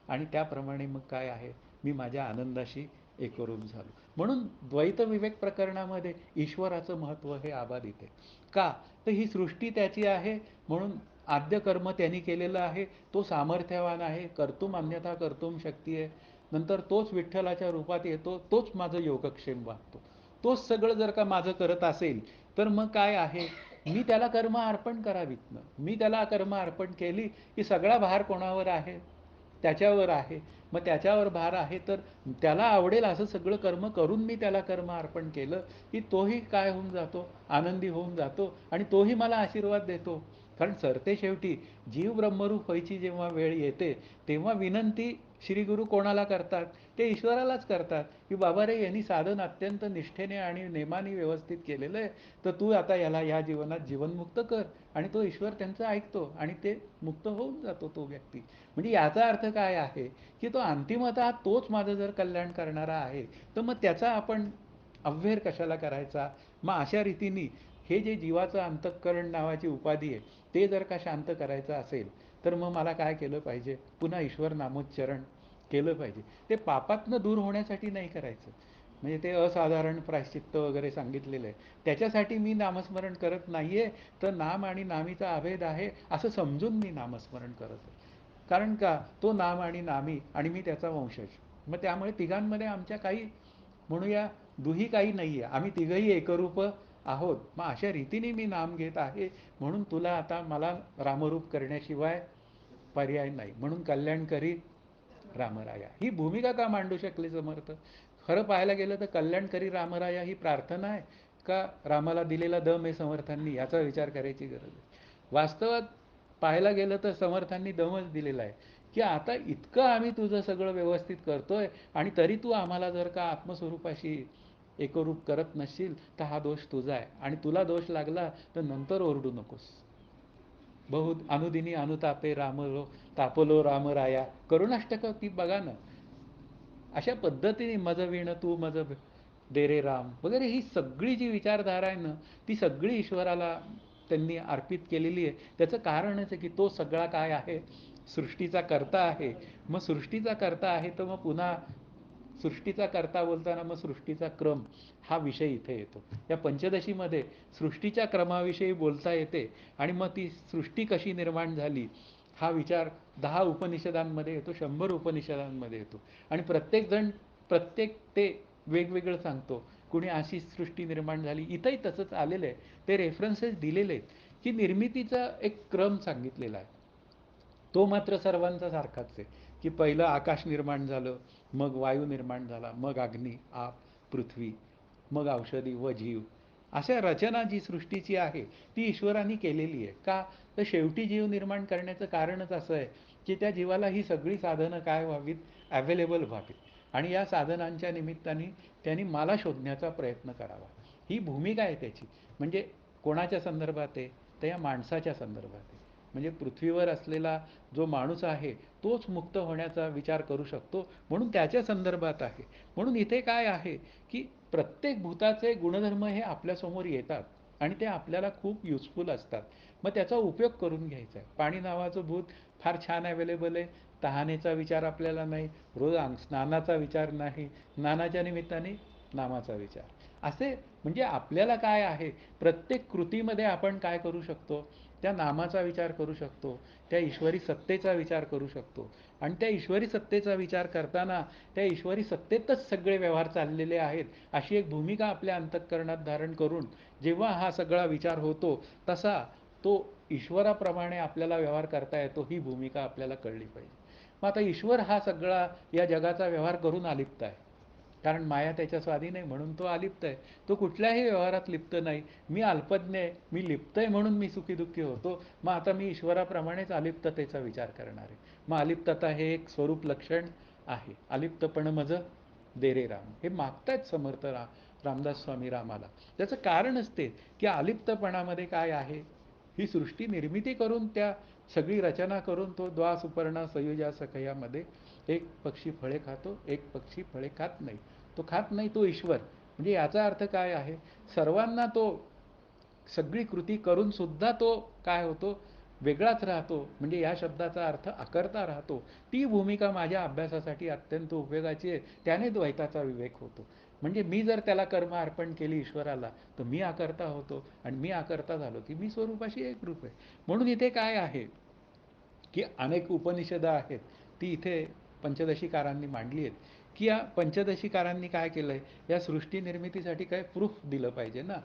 आणि त्याप्रमाणे मग काय आहे, मी माझ्या आनंदाशी एकरूप झालो. म्हणून द्वैत विवेक प्रकरणामध्ये ईश्वराचं महत्त्व हे अबाधित आहे. का? तर ही सृष्टी त्याची आहे, म्हणून आद्य कर्म त्यांनी केलेलं आहे, तो सामर्थ्यवान आहे, कर्तुम अन्यथा कर्तुम शक्ती आहे. नंतर तोच विठ्ठलाच्या रूपात येतो, तोच माझं योगक्षेम वागतो. तोच सगळं जर का माझं करत असेल, तर मग काय आहे, मी त्याला कर्म अर्पण करावीत ना. मी त्याला कर्म अर्पण केली की सगळा भार कोणावर आहे, त्याच्यावर आहे. मग त्याच्यावर भार आहे तर त्याला आवडेल असं सगळं कर्म करून मी त्याला कर्म अर्पण केलं की तोही काय होऊन जातो, आनंदी होऊन जातो आणि तोही मला आशीर्वाद देतो. कारण सरते शेवटी जीव ब्रह्मरूप व्हायची जेव्हा वेळ येते, तेव्हा विनंती श्री गुरु कोणाला करतात, ते ईश्वरालाच करतात की बाबा रे, यांनी साधन अत्यंत निष्ठेने आणि नेमाने व्यवस्थित केलेलं आहे, तर तू आता याला या जीवनात जीवनमुक्त कर. आणि तो ईश्वर त्यांचं ऐकतो आणि ते मुक्त होऊन जातो तो व्यक्ती. म्हणजे याचा अर्थ काय आहे की तो अंतिमतः तोच माझं जर कल्याण करणारा आहे, तर मग त्याचा आपण अव्हेर कशाला करायचा. मग अशा रीतीने हे जे जीवाचं अंतःकरण नावाची उपाधी आहे, ते जर का शांत करायचं असेल, तर मग मला काय केलं पाहिजे, पुन्हा ईश्वर नामोच्चारण केलं पाहिजे. ते पापातनं दूर होण्यासाठी नाही करायचं. म्हणजे ते असाधारण प्रायश्चित्त वगैरे सांगितलेलं आहे, त्याच्यासाठी मी नामस्मरण करत नाहीये. तर नाम आणि नामीचा अभेद आहे असं समजून मी नामस्मरण करत आहे. कारण का, तो नाम आणि नामी आणि मी त्याचा वंशज. मग त्यामुळे तिघांमध्ये आमच्या काही म्हणूया दुही काही नाहीये, आम्ही तिघही एकरूप आहोत. मग अशा रीतीने मी नाम घेत आहे, म्हणून तुला आता मला रामरूप करण्याशिवाय पर्याय नाही. म्हणून कल्याण करी रामराया, ही भूमिका का मांडू शकले समर्थ? खरं पाहायला गेलं तर कल्याण करी रामराया ही प्रार्थना आहे का रामाला दिलेला दम आहे समर्थांनी, याचा विचार करायची गरज आहे. वास्तवात पाहायला गेलं तर समर्थांनी दमच दिलेला आहे की आता इतकं आम्ही तुझं सगळं व्यवस्थित करतोय आणि तरी तू आम्हाला जर का आत्मस्वरूपाशी एकरूप करत नसशील, तर हा दोष तुझा आहे आणि तुला दोष लागला तर नंतर ओरडू नकोस. बहुत अनुदिनी अनुतापे रामलो, तापलो रामराया, करुणाष्टक ती बघा ना. अशा पद्धतीने मज विण तू मज दे रे राम वगैरे ही सगळी जी विचारधारा आहे ना, ती सगळी ईश्वराला त्यांनी अर्पित केलेली आहे. त्याचं कारणच आहे की तो सगळा काय आहे, सृष्टीचा कर्ता आहे. मग सृष्टीचा कर्ता आहे तर मग पुन्हा सृष्टीचा कर्ता बोलताना मग सृष्टीचा क्रम हा विषय इथे येतो. या पंचदशीमध्ये सृष्टीच्या क्रमाविषयी बोलता येते आणि मग ती सृष्टी कशी निर्माण झाली हा विचार 10 उपनिषदांमध्ये येतो, 100 उपनिषदांमध्ये येतो आणि प्रत्येकजण प्रत्येक ते वेगवेगळं सांगतो. कुणी अशी सृष्टी निर्माण झाली, इथंही तसंच आलेलं आहे. ते रेफरन्सेस दिलेले आहेत की निर्मितीचा एक क्रम सांगितलेला आहे. तो मात्र सर्वांचा सारखाच आहे की पहिलं आकाश निर्माण झालं, मग वायू निर्माण झाला, मग अग्नी, आप, पृथ्वी, मग औषधी व जीव. अशा रचना जी सृष्टीची आहे ती ईश्वराने केलेली आहे. का? तर शेवटी जीव निर्माण करण्याचं कारणच असं आहे की त्या जीवाला ही सगळी साधनं काय व्हावीत, अवेलेबल व्हावीत आणि या साधनांच्या निमित्ताने त्यांनी मला शोधण्याचा प्रयत्न करावा. ही भूमिका आहे त्याची. म्हणजे कोणाच्या संदर्भात आहे, तर या माणसाच्या संदर्भात आहे. म्हणजे पृथ्वीवर असलेला जो माणूस आहे तोच मुक्त होण्याचा विचार करू शकतो, म्हणून त्याच्या संदर्भात आहे. म्हणून इथे काय आहे की प्रत्येक भूताचे गुणधर्म हे आपल्यासमोर येतात आणि ते आपल्याला खूप युजफुल असतात. मग त्याचा उपयोग करून घ्यायचा आहे. पाणी नावाचं भूत फार छान अवेलेबल आहे. तहानेचा विचार आपल्याला नाही, रोज स्नानाचा विचार नाही, स्नानाच्या निमित्ताने नामाचा विचार. असे म्हणजे आपल्याला काय आहे, प्रत्येक कृतीमध्ये आपण काय करू शकतो, त्या नामाचा विचार करू शकतो, त्या ईश्वरी सत्तेचा विचार करू शकतो आणि त्या ईश्वरी सत्तेचा विचार करताना त्या ईश्वरी सत्तेतच सगळे व्यवहार चाललेले आहेत अशी एक भूमिका आपल्या अंतःकरणात धारण करून जेव्हा हा सगळा विचार होतो, तसा तो ईश्वराप्रमाणे आपल्याला व्यवहार करता येतो, ही भूमिका आपल्याला कळली पाहिजे. मग आता ईश्वर हा सगळा या जगाचा व्यवहार करून आलिप्त आहे. कारण माया त्याच्या स्वाधीन आहे म्हणून तो अलिप्त आहे. तो कुठल्याही व्यवहारात लिप्त नाही. मी अल्पज्ञ आहे, मी लिप्त आहे म्हणून मी सुखी दुःखी होतो. मग आता मी ईश्वराप्रमाणेच अलिप्ततेचा विचार करणार आहे. मग अलिप्तता हे एक स्वरूप लक्षण आहे. अलिप्तपण मज दे रे राम, हे मागतायत समर्थ रामदास स्वामी रामाला. त्याचं कारणच ते की अलिप्तपणामध्ये काय आहे, ही सृष्टी निर्मिती करून त्या सगळी रचना करून तो द्वा सुपर्णा सयुजा सखयामध्ये एक पक्षी फळे खातो, एक पक्षी फळे खात नाही. तो खात नाही तो ईश्वर. म्हणजे याचा अर्थ काय आहे, सर्वांना तो सगळी कृती करून सुद्धा तो काय होतो, वेगळाच राहतो. म्हणजे या शब्दाचा अर्थ अकर्ता राहतो. ती भूमिका माझ्या अभ्यासासाठी अत्यंत उपयोगाची आहे. त्याने द्वैताचा विवेक होतो. म्हणजे मी जर त्याला कर्म अर्पण केली ईश्वराला, तर मी अकर्ता होतो आणि मी अकर्ता झालो की मी स्वरूपाशी एकरूप आहे. म्हणून इथे काय आहे की अनेक उपनिषदं आहेत, ती इथे पंचदशीकारांनी मांडली आहेत, की या पंचदशीकारांनी काय केलं आहे, या सृष्टी निर्मितीसाठी काय प्रूफ दिलं पाहिजे ना.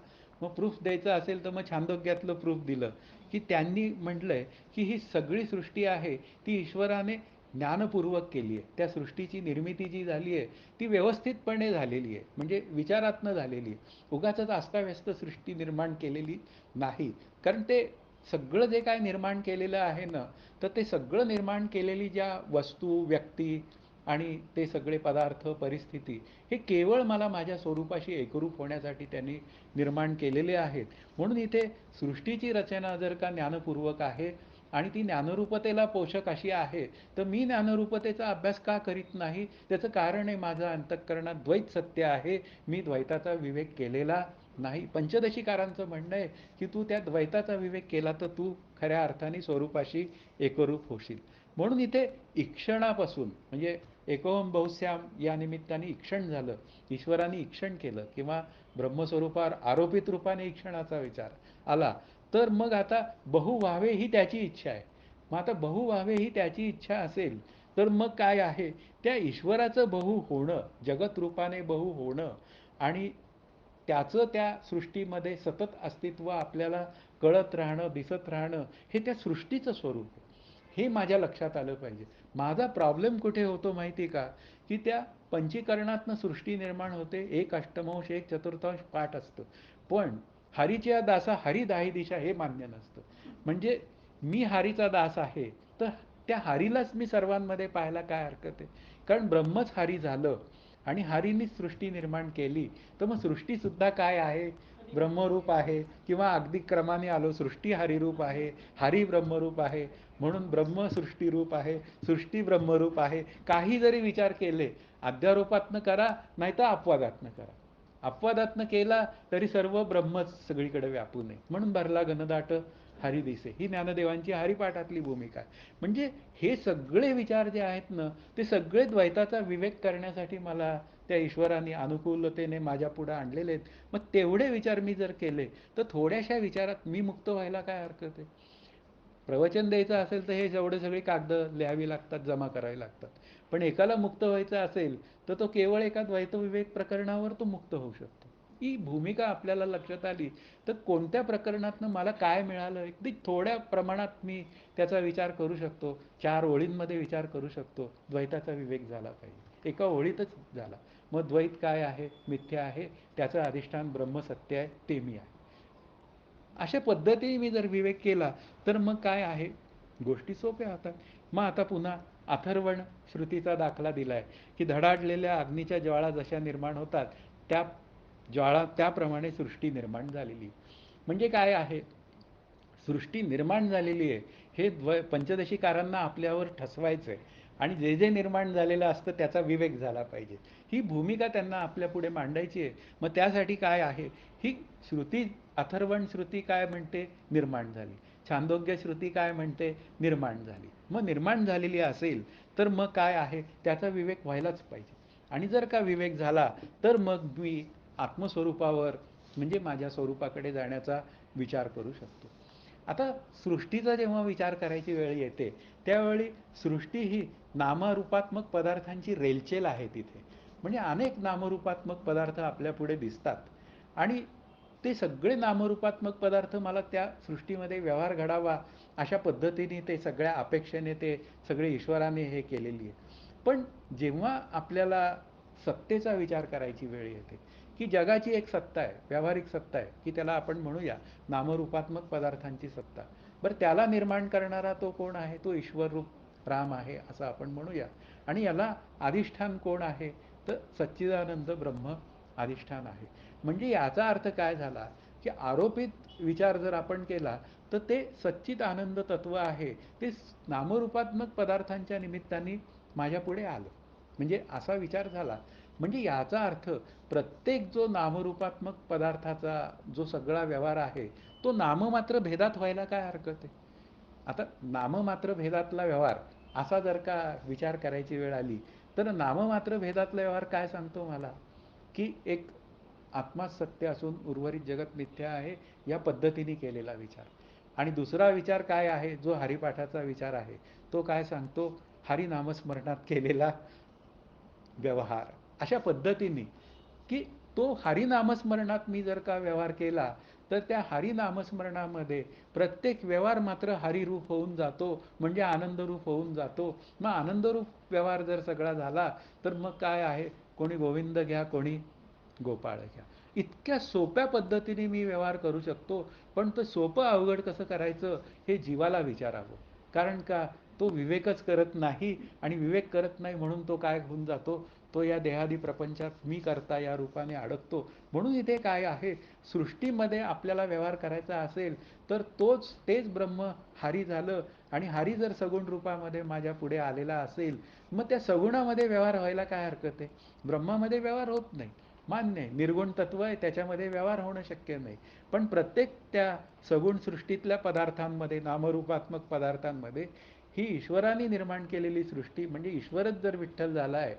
मग प्रूफ द्यायचं असेल तर मग छांदोग्यातलं प्रूफ दिलं, की त्यांनी म्हटलं आहे की ही सगळी सृष्टी आहे ती ईश्वराने ज्ञानपूर्वक केली आहे. त्या सृष्टीची निर्मिती जी झाली आहे ती व्यवस्थितपणे झालेली आहे, म्हणजे विचारातनं झालेली आहे. उगाचच अस्ताव्यस्त सृष्टी निर्माण केलेली नाही. कारण ते सगळं जे काय निर्माण केलेलं आहे ना, तर ते सगळं निर्माण केलेली ज्या वस्तू, व्यक्ती आणि ते सगळे पदार्थ, परिस्थिती, हे केवळ मला माझ्या स्वरूपाशी एकरूप होण्यासाठी त्यांनी निर्माण केलेले आहेत. म्हणून इथे सृष्टीची रचना जर का ज्ञानपूर्वक आहे आणि ती ज्ञानरूपतेला पोषक अशी आहे, तर मी ज्ञानरूपतेचा अभ्यास का करीत नाही? त्याचं कारण आहे माझं अंतःकरणात द्वैत सत्य आहे. मी द्वैताचा विवेक केलेला नाही. पंचदशीकारांचं म्हणणं आहे की तू त्या द्वैताचा विवेक केला तर तू खऱ्या अर्थाने स्वरूपाशी एकरूप होशील. म्हणून इथे ईक्षणापासून म्हणजे एकोहम बहुश्याम या निमित्ताने ईक्षण झालं, ईश्वराने ईक्षण केलं किंवा ब्रह्मस्वरूपावर आरोपित रूपाने ईक्षणाचा विचार आला, तर मग आता बहु व्हावे ही त्याची इच्छा आहे. मग आता बहु व्हावे ही त्याची इच्छा असेल तर मग काय आहे, त्या ईश्वराचं बहु होणं, जगत रूपाने बहु होणं आणि त्याचं त्या सृष्टीमध्ये सतत अस्तित्व आपल्याला कळत राहणं, दिसत राहणं, हे त्या सृष्टीचं स्वरूप आहे. हे माझ्या लक्षात आलं पाहिजे. माझा प्रॉब्लेम कुठे होतो माहिती का, की त्या पंचीकरणातनं सृष्टी निर्माण होते. एक अष्टमांश एक चतुर्थांश पाठ असतं, पण हरीच्या दासा हरी दाही दिशा हे मान्य नसतं. म्हणजे मी हरीचा दास आहे, तर त्या हरीलाच मी सर्वांमध्ये पाहायला काय हरकत आहे. कारण ब्रह्मच हरी झालं आणि हरीनीच सृष्टी निर्माण केली, तर मग सृष्टीसुद्धा काय आहे, ब्रह्मरूप आहे. किंवा अगदी क्रमाने आलो, सृष्टी हरिरूप आहे, हरी ब्रह्मरूप आहे, म्हणून ब्रह्म सृष्टीरूप आहे, सृष्टी ब्रह्मरूप आहे. काही जरी विचार केले, अध्यारोपातनं करा नाही तर अपवादातनं करा. अपवादातनं केला तरी सर्व ब्रह्मच सगळीकडे व्यापून आहे. म्हणून भरला घनदाट हरी दिसे, ही ज्ञानदेवांची हरिपाठातली भूमिका आहे. म्हणजे हे सगळे विचार जे आहेत ना, ते सगळे द्वैताचा विवेक करण्यासाठी मला त्या ईश्वराने अनुकूलतेने माझ्या पुढे आणलेले आहेत. मग तेवढे विचार मी जर केले, तर थोड्याशा विचारात मी मुक्त व्हायला काय हरकत आहे. प्रवचन द्यायचं असेल तर हे जेवढे सगळी कागदं लिहावी लागतात, जमा करावी लागतात. पण एकाला मुक्त व्हायचं असेल तर तो केवळ एका द्वैतविवेक प्रकरणावर तो मुक्त होऊ शकतो. ही भूमिका आपल्याला लक्षात आली तर कोणत्या प्रकरणातनं मला काय मिळालं, अगदी थोड्या प्रमाणात मी त्याचा विचार करू शकतो. 4 ओळींमध्ये विचार करू शकतो. द्वैताचा विवेक झाला पाहिजे, एका ओळीतच झाला. मग द्वैत काय आहे, मिथ्या आहे, त्याचं अधिष्ठान ब्रह्मसत्य आहे, ते मी आहे. अशा पद्धतीने मी जर विवेक केला तर मग काय आहे, गोष्टी सोप्या होतात. मग आता पुन्हा अथर्वण श्रुतीचा दाखला दिलाय की धडाडलेल्या अग्नीच्या ज्वाळा जशा निर्माण होतात, त्या ज्वाळा त्याप्रमाणे सृष्टी निर्माण झालेली. म्हणजे काय आहे, सृष्टी निर्माण झालेली आहे, हे पंचदशीकारांना आपल्यावर ठसवायचं आहे. आणि जे जे निर्माण झालेलं असतं त्याचा विवेक झाला पाहिजे, ही भूमिका त्यांना आपल्या पुढे मांडायची आहे. मग त्यासाठी काय आहे, ही श्रुती, अथर्वण श्रुती काय म्हणते, निर्माण झाली. छांदोग्य श्रुती काय म्हणते, निर्माण झाली. मग निर्माण झालेली असेल तर मग काय आहे, त्याचा विवेक व्हायलाच पाहिजे. आणि जर का विवेक झाला तर मग मी आत्मस्वरूपावर म्हणजे माझ्या स्वरूपाकडे जाण्याचा विचार करू शकतो. आता सृष्टीचा जेव्हा विचार करायची वेळ येते, त्यावेळी सृष्टी ही नामरूपात्मक पदार्थांची रेलचेल आहे तिथे. म्हणजे अनेक नामरूपात्मक पदार्थ आपल्या पुढे दिसतात आणि ते सगळे नामरूपात्मक पदार्थ मला त्या सृष्टीमध्ये व्यवहार घडावा अशा पद्धतीने ते सगळ्या अपेक्षेने ते सगळे ईश्वराने हे केलेली आहे. पण जेव्हा आपल्याला सत्तेचा विचार करायची वेळ येते, की जगाची एक सत्ता आहे, व्यावहारिक सत्ता आहे, की त्याला आपण म्हणूया नामरूपात्मक पदार्थांची सत्ता. बरं, त्याला निर्माण करणारा तो कोण आहे? तो ईश्वररूप राम आहे असं आपण म्हणूया. आणि याला अधिष्ठान कोण आहे? तर सच्चिदानंद ब्रह्म अधिष्ठान आहे. म्हणजे याचा अर्थ काय झाला, की आरोपित विचार जर आपण केला तर ते सच्चित आनंद तत्व आहे, ते नामरूपात्मक पदार्थांच्या निमित्ताने माझ्यापुढे आलं. म्हणजे असा विचार झाला. म्हणजे याचा अर्थ प्रत्येक जो नामरूपात्मक पदार्थाचा जो सगळा व्यवहार आहे, तो नाममात्र भेदात व्हायला काय हरकत आहे? आता नाममात्र भेदातला व्यवहार असा जर का विचार करायची वेळ आली, तर नाममात्र भेदातला व्यवहार काय सांगतो मला, की एक आत्माच सत्य असून उर्वरित जगत मिथ्या आहे, या पद्धतीने केलेला विचार. आणि दुसरा विचार काय आहे, जो हरिपाठाचा विचार आहे, तो काय सांगतो, हरिनामस्मरणात केलेला व्यवहार. अशा पद्धतीने, की तो हरिनामस्मरणात मी जर का व्यवहार केला, तर त्या हरिनामस्मरणामध्ये प्रत्येक व्यवहार मात्र हरिरूप होऊन जातो, म्हणजे आनंदरूप होऊन जातो. मग आनंदरूप व्यवहार जर सगळा झाला, तर मग काय आहे, कोणी गोविंद घ्या, कोणी गोपाळ घ्या. इतक्या सोप्या पद्धतीने मी व्यवहार करू शकतो. पण ते सोपं अवघड कसं करायचं, हे जीवाला विचारावं. कारण का, तो विवेकच करत नाही. आणि विवेक करत नाही म्हणून तो काय होऊन जातो, तो या देहादी प्रपंचात मी करता या रूपाने अडकतो. म्हणून इथे काय आहे, सृष्टीमध्ये आपल्याला व्यवहार करायचा असेल, तर तेच ब्रह्म हरी झालं. आणि हरी जर सगुण रूपामध्ये माझ्या पुढे आलेला असेल, मग त्या सगुणामध्ये व्यवहार व्हायला काय हरकत आहे? ब्रह्मामध्ये व्यवहार होत नाही, मान्य आहे, निर्गुण तत्व आहे, त्याच्यामध्ये व्यवहार होणं शक्य नाही. पण प्रत्येक त्या सगुण सृष्टीतल्या पदार्थांमध्ये, नामरूपात्मक पदार्थांमध्ये, ही ईश्वराने निर्माण केलेली सृष्टी, म्हणजे ईश्वरच जर विठ्ठल झाला आहे,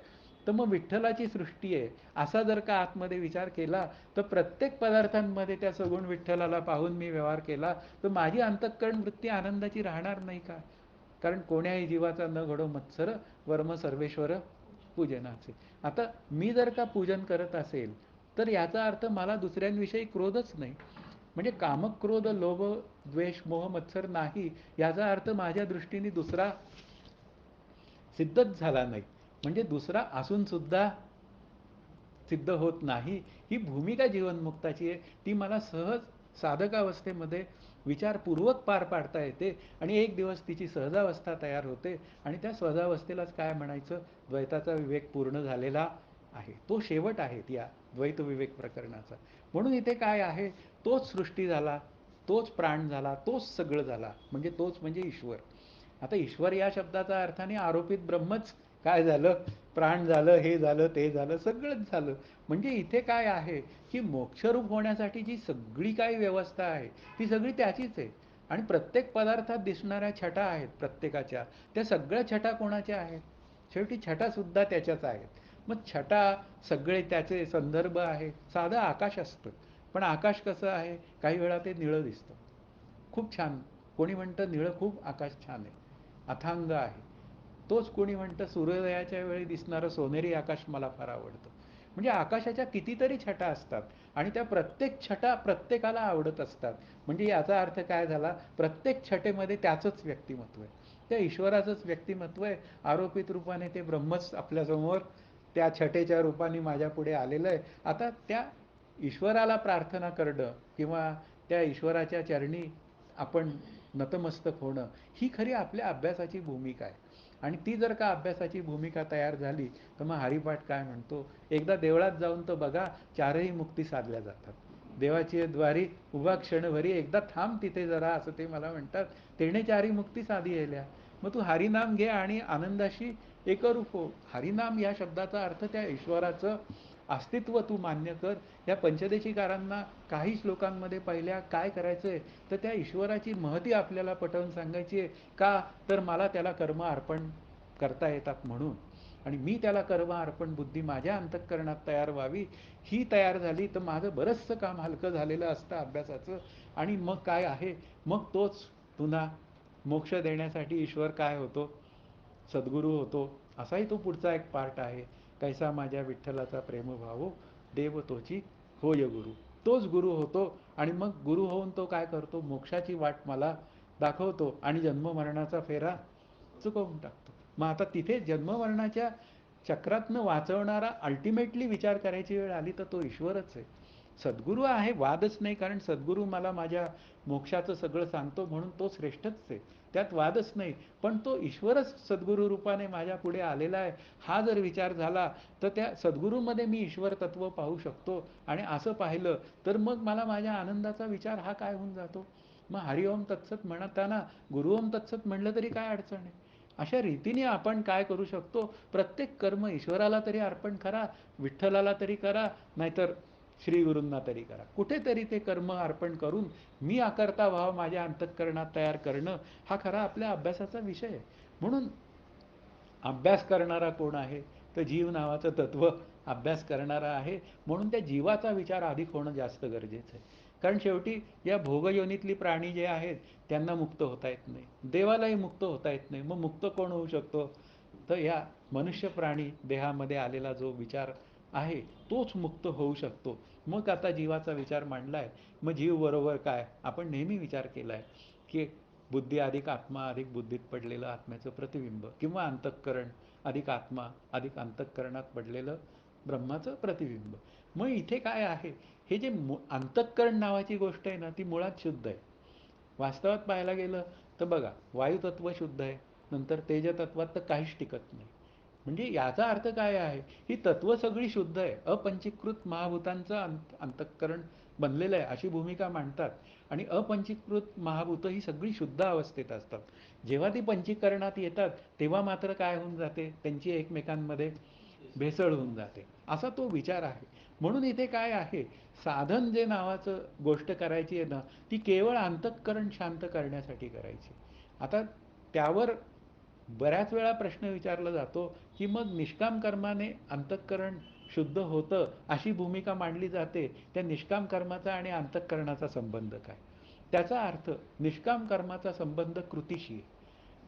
तर मग विठ्ठलाची सृष्टी आहे असा जर का आतमध्ये विचार केला, तर प्रत्येक पदार्थांमध्ये त्या सगुण विठ्ठलाला पाहून मी व्यवहार केला, तर माझी अंतःकरण वृत्ती आनंदाची राहणार नाही का? कारण कोण्याही जीवाचा न घडो मत्सर, वर्म सर्वेश्वर पूजनाचे. आता मी जर का पूजन करत असेल, तर याचा अर्थ मला दुसऱ्यांविषयी क्रोधच नाही. म्हणजे कामक क्रोध लोभ द्वेष मोह मत्सर नाही, याचा अर्थ माझ्या दृष्टीने दुसरा सिद्धच झाला नाही. म्हणजे दुसरा असून सुद्धा सिद्ध होत नाही. ही भूमिका जीवनमुक्ताची आहे. ती मला सहज साधकावस्थेमध्ये विचारपूर्वक पार पाडता येते. आणि एक दिवस तिची सहजावस्था तयार होते. आणि त्या सहजावस्थेलाच काय म्हणायचं, द्वैताचा विवेक पूर्ण झालेला आहे. तो शेवट आहे या द्वैत विवेक प्रकरणाचा. म्हणून इथे काय आहे, तोच सृष्टी झाला, तोच प्राण झाला, तोच सगळं झाला, म्हणजे तोच म्हणजे ईश्वर. आता ईश्वर या शब्दाचा अर्थाने आरोपित ब्रह्मच काय झालं, प्राण झालं, हे झालं, ते झालं, सगळंच झालं. म्हणजे इथे काय आहे, की मोक्षरूप होण्यासाठी जी सगळी काही व्यवस्था आहे, ती सगळी त्याचीच आहे. आणि प्रत्येक पदार्थात दिसणाऱ्या छटा आहेत प्रत्येकाच्या, त्या सगळ्या छटा कोणाच्या आहेत? शेवटी छटासुद्धा त्याच्याच आहेत. मग छटा सगळे त्याचे संदर्भ आहे. साधं आकाश असतं, पण आकाश कसं आहे, काही वेळा ते निळं दिसतं, खूप छान. कोणी म्हणतं निळं खूप आकाश छान आहे, अथांग आहे. तोच कोणी म्हणतं सूर्योदयाच्या वेळी दिसणारं सोनेरी आकाश मला फार आवडतं. म्हणजे आकाशाच्या कितीतरी छटा असतात, आणि त्या प्रत्येक छटा प्रत्येकाला आवडत असतात. म्हणजे याचा अर्थ काय झाला, प्रत्येक छटेमध्ये त्याचंच व्यक्तिमत्व आहे, त्या ईश्वराचंच व्यक्तिमत्व आहे. आरोपित रूपाने ते ब्रह्मच आपल्यासमोर त्या छटेच्या रूपाने माझ्या पुढे आलेलं आहे. आता त्या ईश्वराला प्रार्थना करणं, किंवा त्या ईश्वराच्या चरणी आपण नतमस्तक होणं, ही खरी आपल्या अभ्यासाची भूमिका आहे. आणि ती जर का अभ्यासाची भूमिका तयार झाली, तर मग हरिपाठ काय म्हणतो, एकदा देवळात जाऊन तर बघा, चारही मुक्ती साधल्या जातात. देवाची द्वारी उभा क्षणभरी, एकदा थांब तिथे जरा, असं ते मला म्हणतात. तेणे चारी मुक्ती साधी येल्या. मग तू हरिनाम घे आणि आनंदाशी एकरूप हो. हरिनाम या शब्दाचा अर्थ त्या ईश्वराचं अस्तित्व तू मान्य कर. या पंचदेशीकारांना काही श्लोकांमध्ये पहिल्या काय करायचंय, तर त्या ईश्वराची महती आपल्याला पटवून सांगायची आहे. का, तर मला त्याला कर्म अर्पण करता येतात म्हणून. आणि मी त्याला कर्म अर्पण बुद्धी माझ्या अंतःकरणात तयार व्हावी, ही तयार झाली तर माझं बरंचसं काम हलकं झालेलं असतं अभ्यासाचं. आणि मग काय आहे, मग तोच पुन्हा मोक्ष देण्यासाठी ईश्वर काय होतो, सद्गुरू होतो. असाही तो पुढचा एक पार्ट आहे. कैसा माझ्या विठ्ठलाचा प्रेमभाव, देव तोची होय गुरु. तोच गुरु होतो. आणि मग गुरु होऊन तो काय करतो, मोक्षाची वाट मला दाखवतो आणि जन्म मरणाचा फेरा चुकवून टाकतो. मग आता तिथे जन्म मरणाच्या चक्रातनं वाचवणारा अल्टिमेटली विचार करायची वेळ आली तर तो ईश्वरच आहे. सद्गुरू आहे, वादच नाही, कारण सद्गुरू मला माझ्या मोक्षाचं सगळं सांगतो म्हणून तो श्रेष्ठच आहे, त्यात वादच नाही. पण तो ईश्वरच सद्गुरू रूपाने माझ्या पुढे आलेला आहे, हा जर विचार झाला तर त्या सद्गुरूमध्ये मी ईश्वर तत्व पाहू शकतो. आणि असं पाहिलं तर मग मला माझ्या आनंदाचा विचार हा काय होऊन जातो. मग हरिओम तत्सत म्हणताना गुरुओम तत्सत म्हणलं तरी काय अडचण आहे. अशा रीतीने आपण काय करू शकतो, प्रत्येक कर्म ईश्वराला तरी अर्पण करा, विठ्ठलाला तरी करा, नाहीतर श्री गुरूंना तरी करा. कुठेतरी ते कर्म अर्पण करून मी आकर्ता भाव माझ्या अंतःकरणात तयार करणं हा खरा आपल्या अभ्यासाचा विषय आहे. म्हणून अभ्यास करणारा कोण आहे, तर जीव नावाचं तत्व अभ्यास करणारा आहे. म्हणून त्या जीवाचा विचार अधिक होणं जास्त गरजेचं आहे. कारण शेवटी या भोगयोनीतली प्राणी जे आहेत त्यांना मुक्त होता येत नाही, देवालाही मुक्त होता येत नाही. मग मुक्त कोण होऊ शकतो, तर या मनुष्य प्राणी देहामध्ये आलेला जो विचार आहे तोच मुक्त होऊ शकतो. मग आता जीवाचा विचार मांडलाय. मग जीव बरोबर काय, आपण नेहमी विचार केलाय की बुद्धी अधिक आत्मा अधिक बुद्धीत पडलेलं आत्म्याचं प्रतिबिंब, किंवा अंतःकरण अधिक आत्मा अधिक अंतःकरणात पडलेलं ब्रह्माचं प्रतिबिंब. मग इथे काय आहे, हे जे अंतःकरण नावाची गोष्ट आहे ना, ती मुळात शुद्ध आहे. वास्तवात पाहायला गेलं तर बघा, वायुतत्व शुद्ध आहे, नंतर तेजतत्वात तर काहीच टिकत नाही. म्हणजे याचा अर्थ काय आहे, ही तत्व सगळी शुद्ध आहे, अपंचीकृत महाभूतांचं अंतःकरण बनलेलं आहे अशी भूमिका मांडतात. आणि अपंचीकृत महाभूत ही सगळी शुद्ध अवस्थेत असतात. जेव्हा ती पंचीकरणात येतात तेव्हा मात्र काय होऊन जाते, त्यांची एकमेकांमध्ये भेसळ होऊन जाते, असा तो विचार आहे. म्हणून इथे काय आहे, साधन जे नावाचं गोष्ट करायची आहे ना, ती केवळ अंतःकरण शांत करण्यासाठी करायची. आता त्यावर बऱ्याच वेळा प्रश्न विचारला जातो की मग निष्काम कर्माने अंतःकरण शुद्ध होतं अशी भूमिका मांडली जाते. त्या निष्काम कर्माचा आणि अंतःकरणाचा संबंध काय. त्याचा अर्थ, निष्काम कर्माचा संबंध कृतीशी आहे.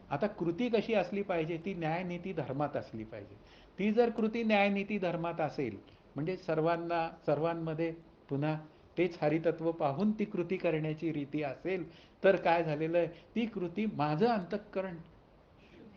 आता कृती कशी असली पाहिजे, ती न्यायनीती धर्मात असली पाहिजे. ती जर कृती न्यायनीती धर्मात असेल, म्हणजे सर्वांना सर्वांमध्ये पुन्हा तेच हरितत्व पाहून ती कृती करण्याची रीती असेल, तर काय झालेलं आहे, ती कृती माझं अंतःकरण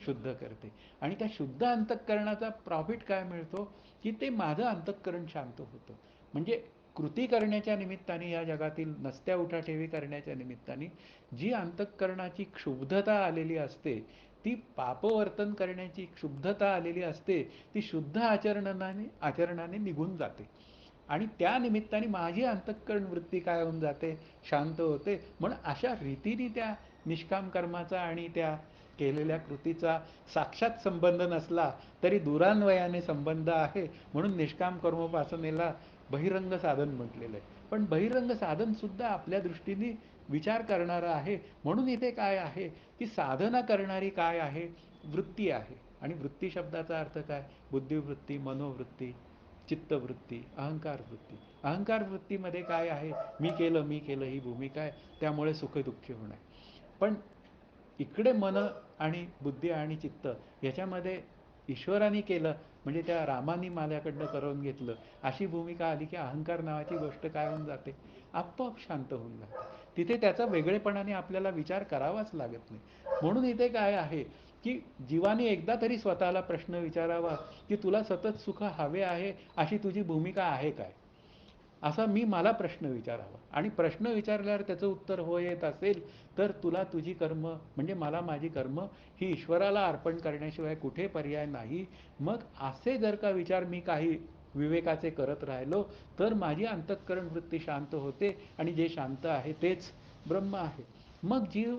शुद्ध करते. आणि त्या शुद्ध अंतःकरणाचा प्रॉफिट काय मिळतो, की ते माझं अंतःकरण शांत होतं. म्हणजे कृती करण्याच्या निमित्ताने, या जगातील नसत्या उठाठेवी करण्याच्या निमित्ताने जी अंतःकरणाची क्षुब्धता आलेली असते, ती पापवर्तन करण्याची क्षुब्धता आलेली असते, ती शुद्ध आचरणाने निघून जाते. आणि त्या निमित्ताने माझी अंतःकरण वृत्ती काय होऊन जाते, शांत होते. म्हणून अशा रीतीने त्या निष्काम कर्माचा आणि त्या केलेल्या कृतीचा साक्षात संबंध नसला तरी दुरान्वयाने संबंध आहे. म्हणून निष्काम कर्मोपासनेला बहिरंग साधन म्हटलेलं आहे. पण बहिरंग साधन सुद्धा आपल्या दृष्टीने विचार करणारं आहे. म्हणून इथे काय आहे, की साधना करणारी काय आहे, वृत्ती आहे. आणि वृत्ती शब्दाचा अर्थ काय, बुद्धिवृत्ती, मनोवृत्ती, चित्तवृत्ती, अहंकार वृत्ती. अहंकार वृत्तीमध्ये काय आहे, मी केलं ही भूमिका आहे, त्यामुळे सुखदुःखी होणं आहे. पण इकडे मन आणि बुद्धी आणि चित्त याच्यामध्ये ईश्वराने केलं, म्हणजे त्या रामानी माझ्याकडनं करून घेतलं अशी भूमिका आली, की अहंकार नावाची गोष्ट काय होऊन जाते, आपोआप शांत होऊन जाते. तिथे त्याचा वेगळेपणाने आपल्याला विचार करावाच लागत नाही. म्हणून इथे काय आहे, की जीवाने एकदा तरी स्वतःला प्रश्न विचारावा, की तुला सतत सुख हवे आहे अशी तुझी भूमिका आहे काय, असा मी मला प्रश्न विचारावा. आणि प्रश्न विचारल्यावर त्याचं उत्तर हो येत असेल, तर तुला तुझी कर्म, म्हणजे मला माझी कर्म ही ईश्वराला अर्पण करण्याशिवाय कुठे पर्याय नाही. मग असे जर का विचार मी काही विवेकाचे करत राहिलो, तर माझी अंतःकरण वृत्ती शांत होते. आणि जे शांत आहे तेच ब्रह्म आहे. मग जीव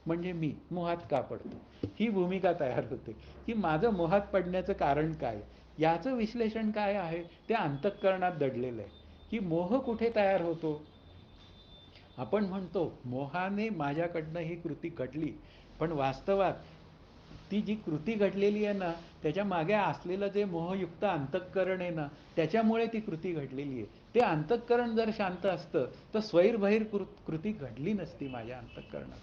म्हणजे मी मोहात का पडतो, ही भूमिका तयार होते, की माझं मोहात पडण्याचं कारण काय. याचं विश्लेषण काय आहे, त्या अंतःकरणात दडलेलं आहे. की मोह कुठे तयार होतो. आपण म्हणतो मोहाने माझ्याकडनं ही कृती घडली, पण वास्तवात ती जी कृती घडलेली आहे ना, त्याच्या मागे असलेलं जे मोहयुक्त अंतःकरण आहे ना, त्याच्यामुळे ती कृती घडलेली आहे. ते अंतःकरण जर शांत असतं तर स्वैरबहिर कृती घडली नसती माझ्या अंतःकरणात.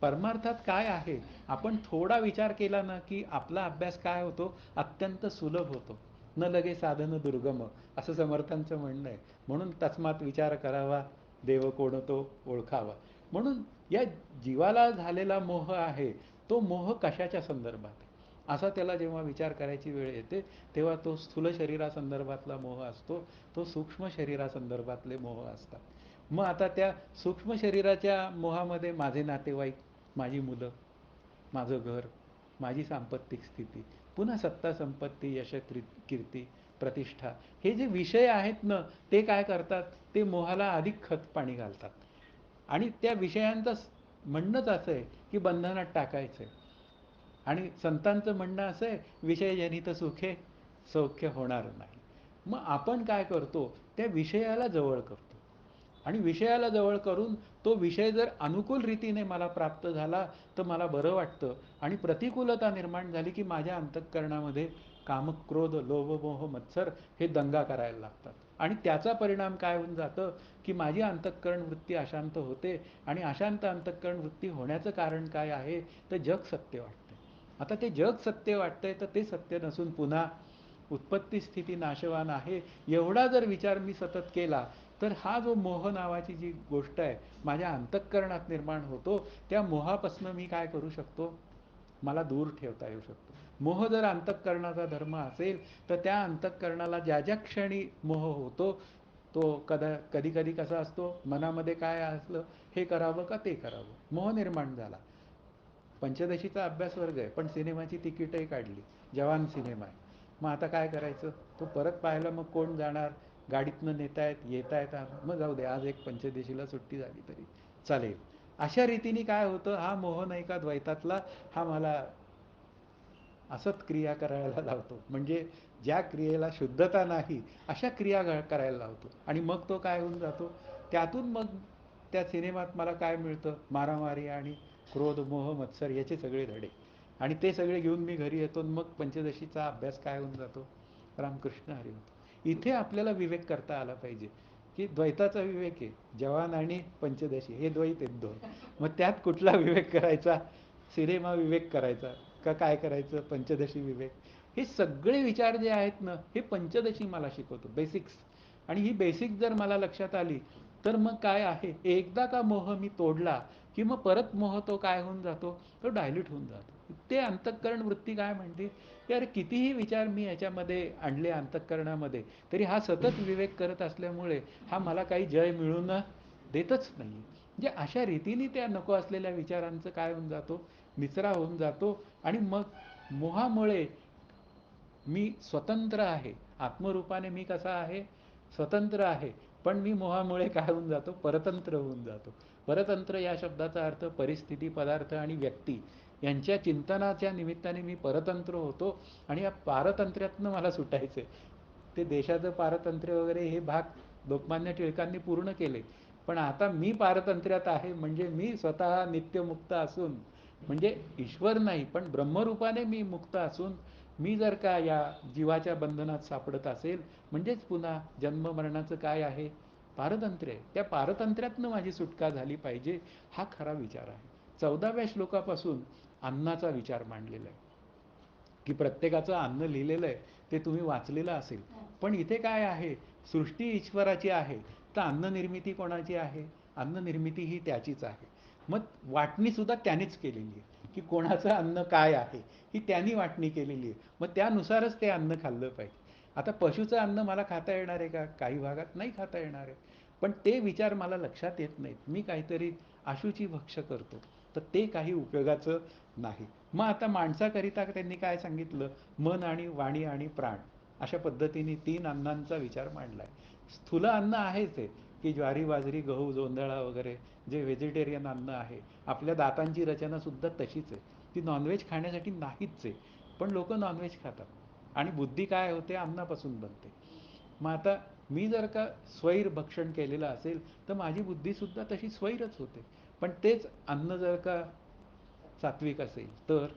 परमार्थात काय आहे, आपण थोडा विचार केला ना, की आपला अभ्यास काय होतो, अत्यंत सुलभ होतो. न लगे साधन दुर्गम, असं समर्थांचं म्हणणं आहे. म्हणून तस्मात विचार करावा, देव कोण तो ओळखावा. म्हणून या जीवाला झालेला मोह आहे, तो मोह कशाच्या संदर्भात आहे. असा त्याला जेव्हा विचार करायची वेळ येते, तेव्हा तो स्थूल शरीरासंदर्भातला मोह असतो, तो सूक्ष्म शरीरासंदर्भातले मोह असतात. मग आता त्या सूक्ष्म शरीराच्या मोहामध्ये माझे नातेवाईक, माझी मुलं, माझं घर, माझी सांपत्तिक स्थिती, पुन्हा सत्ता संपत्ती, यश कीर्ती, प्रतिष्ठा, हे जे विषय आहेत ना, ते काय करतात, ते मोहाला अधिक खत पाणी घालतात. आणि त्या विषयांचं म्हणणंच असं आहे की बंधनात टाकायचं आहे. आणि संतांचं म्हणणं असं आहे, विषयजनित सुखे सौख्य होणार नाही. मग आपण काय करतो, त्या विषयाला जवळ करतो. आणि विषयाला जवळ करून तो विषय जर अनुकूल रीतीने मला प्राप्त झाला तर मला बरं वाटतं, आणि प्रतिकूलता निर्माण झाली की माझ्या अंतःकरणामध्ये काम, क्रोध, लोभ, मोह, मत्सर हे दंगा करायला लागतात. आणि त्याचा परिणाम काय होऊन जातं की माझी अंतःकरण वृत्ती अशांत होते. आणि अशांत अंतःकरण वृत्ती होण्याचं कारण काय आहे, तर जग सत्य वाटते. आता ते जग सत्य वाटतंय तर ते सत्य नसून पुन्हा उत्पत्ती स्थिती नाशवान आहे, एवढा जर विचार मी सतत केला, तर हा जो मोह नावाची जी गोष्ट आहे माझ्या अंतःकरणात निर्माण होतो, त्या मोहापासून मी काय करू शकतो, मला दूर ठेवता येऊ शकतो. मोह जर अंतःकरणाचा धर्म असेल तर त्या अंतःकरणाला ज्या ज्या क्षणी मोह होतो, तो कधी कधी कसा असतो, मनामध्ये काय असलं, हे करावं का ते करावं, मोह निर्माण झाला. पंचदशीचा अभ्यास वर्ग आहे पण सिनेमाची तिकीटही काढली, जवान सिनेमा आहे. मग आता काय करायचं, तो परत पाहायला मग कोण जाणार, गाडीतनं नेतायत येतायत, मग जाऊ दे आज एक पंचदशीला सुट्टी झाली तरी चालेल. अशा रीतीने काय होतं, हा मोह नाही का द्वैतातला, हा मला असत क्रिया करायला लावतो. म्हणजे ज्या क्रियेला शुद्धता नाही अशा क्रिया करायला लावतो. आणि मग तो काय होऊन जातो, त्यातून मग त्या सिनेमात मला काय मिळतं, मारामारी आणि क्रोध, मोह, मत्सर याचे सगळे धडे. आणि ते सगळे घेऊन मी घरी येतो, मग पंचदशीचा अभ्यास काय होऊन जातो, रामकृष्ण हरी होतो. इथे आपल्याला विवेक करता आला पाहिजे की द्वैताचा विवेक आहे, जवान आणि पंचदशी हे द्वैत आहेत दोन. मग त्यात कुठला विवेक करायचा, सिनेमा विवेक करायचा का काय करायचं, पंचदशी विवेक. हे सगळे विचार जे आहेत ना, हे पंचदशी मला शिकवतो, बेसिक्स. आणि ही बेसिक जर मला लक्षात आली तर मग काय आहे, एकदा का मोह मी तोडला की मग परत मोह तो काय होऊन जातो, तो डायल्यूट होऊन जातो. ते अंतःकरण वृत्ती काय म्हणते, की अरे कितीही विचार मी याच्यामध्ये आणले अंतःकरणामध्ये, तरी हा सतत विवेक करत असल्यामुळे हा मला काही जय मिळून देतच नाही. म्हणजे अशा रीतीने त्या नको असलेल्या विचारांचं काय होऊन जातो, निचरा होऊन जातो. आणि मग मोहामुळे मी स्वतंत्र आहे, आत्मरूपाने मी कसा आहे, स्वतंत्र आहे. पण मी मोहामुळे काय होऊन जातो, परतंत्र होऊन जातो. परतंत्र या शब्दाचा अर्थ परिस्थिती, पदार्थ आणि व्यक्ती यांच्या चिंतनाच्या निमित्ताने मी परतंत्र होतो. आणि या पारतंत्र्यातनं मला सुटायचं. ते देशाचं पारतंत्र्य वगैरे हे भाग लोकमान्य टिळकांनी पूर्ण केले. पण आता मी पारतंत्र्यात आहे, म्हणजे मी स्वतः नित्यमुक्त असून, म्हणजे ईश्वर नाही पण ब्रह्मरूपाने मी मुक्त असून, मी जर का या जीवाच्या बंधनात सापडत असेल, म्हणजेच पुन्हा जन्म मरणाचं काय आहे, पारतंत्र्य आहे. त्या पारतंत्र्यातनं माझी सुटका झाली पाहिजे, हा खरा विचार आहे. 14व्या श्लोकापासून अन्नाचा विचार मांडलेला आहे, की प्रत्येकाचं अन्न लिहिलेलं आहे, ते तुम्ही वाचलेलं असेल. पण इथे काय आहे, सृष्टी ईश्वराची आहे, तर अन्न निर्मिती कोणाची आहे, अन्न निर्मिती ही त्याचीच आहे. मग वाटणी सुद्धा त्यानेच केलेली आहे, की कोणाचं अन्न काय आहे ही त्यांनी वाटणी केलेली आहे. मग त्यानुसारच ते अन्न खाल्लं पाहिजे. आता पशुचं अन्न मला खाता येणार आहे का, काही भागात नाही खाता येणार आहे. पण ते विचार मला लक्षात येत नाहीत, मी काहीतरी अशुची भक्ष करतो, तर ते काही उपयोगाचं नाही. मग आता माणसाकरिता त्यांनी काय सांगितलं, मन आणि वाणी आणि प्राण अशा पद्धतीने 3 अन्नांचा विचार मांडलाय. स्थूल अन्न आहेच आहे, की ज्वारी, बाजरी, गहू, जोंधळा वगैरे जे व्हेजिटेरियन अन्न आहे. आपल्या दातांची रचना सुद्धा तशीच आहे, ती नॉनव्हेज खाण्यासाठी नाहीच आहे. पण लोक नॉनव्हेज खातात. आणि बुद्धी काय होते, अन्नापासून बनते. मग आता मी जर का स्वैर भक्षण केलेलं असेल तर माझी बुद्धी सुद्धा तशी स्वैरच होते. पण तेच अन्न जर का सात्विक असेल तर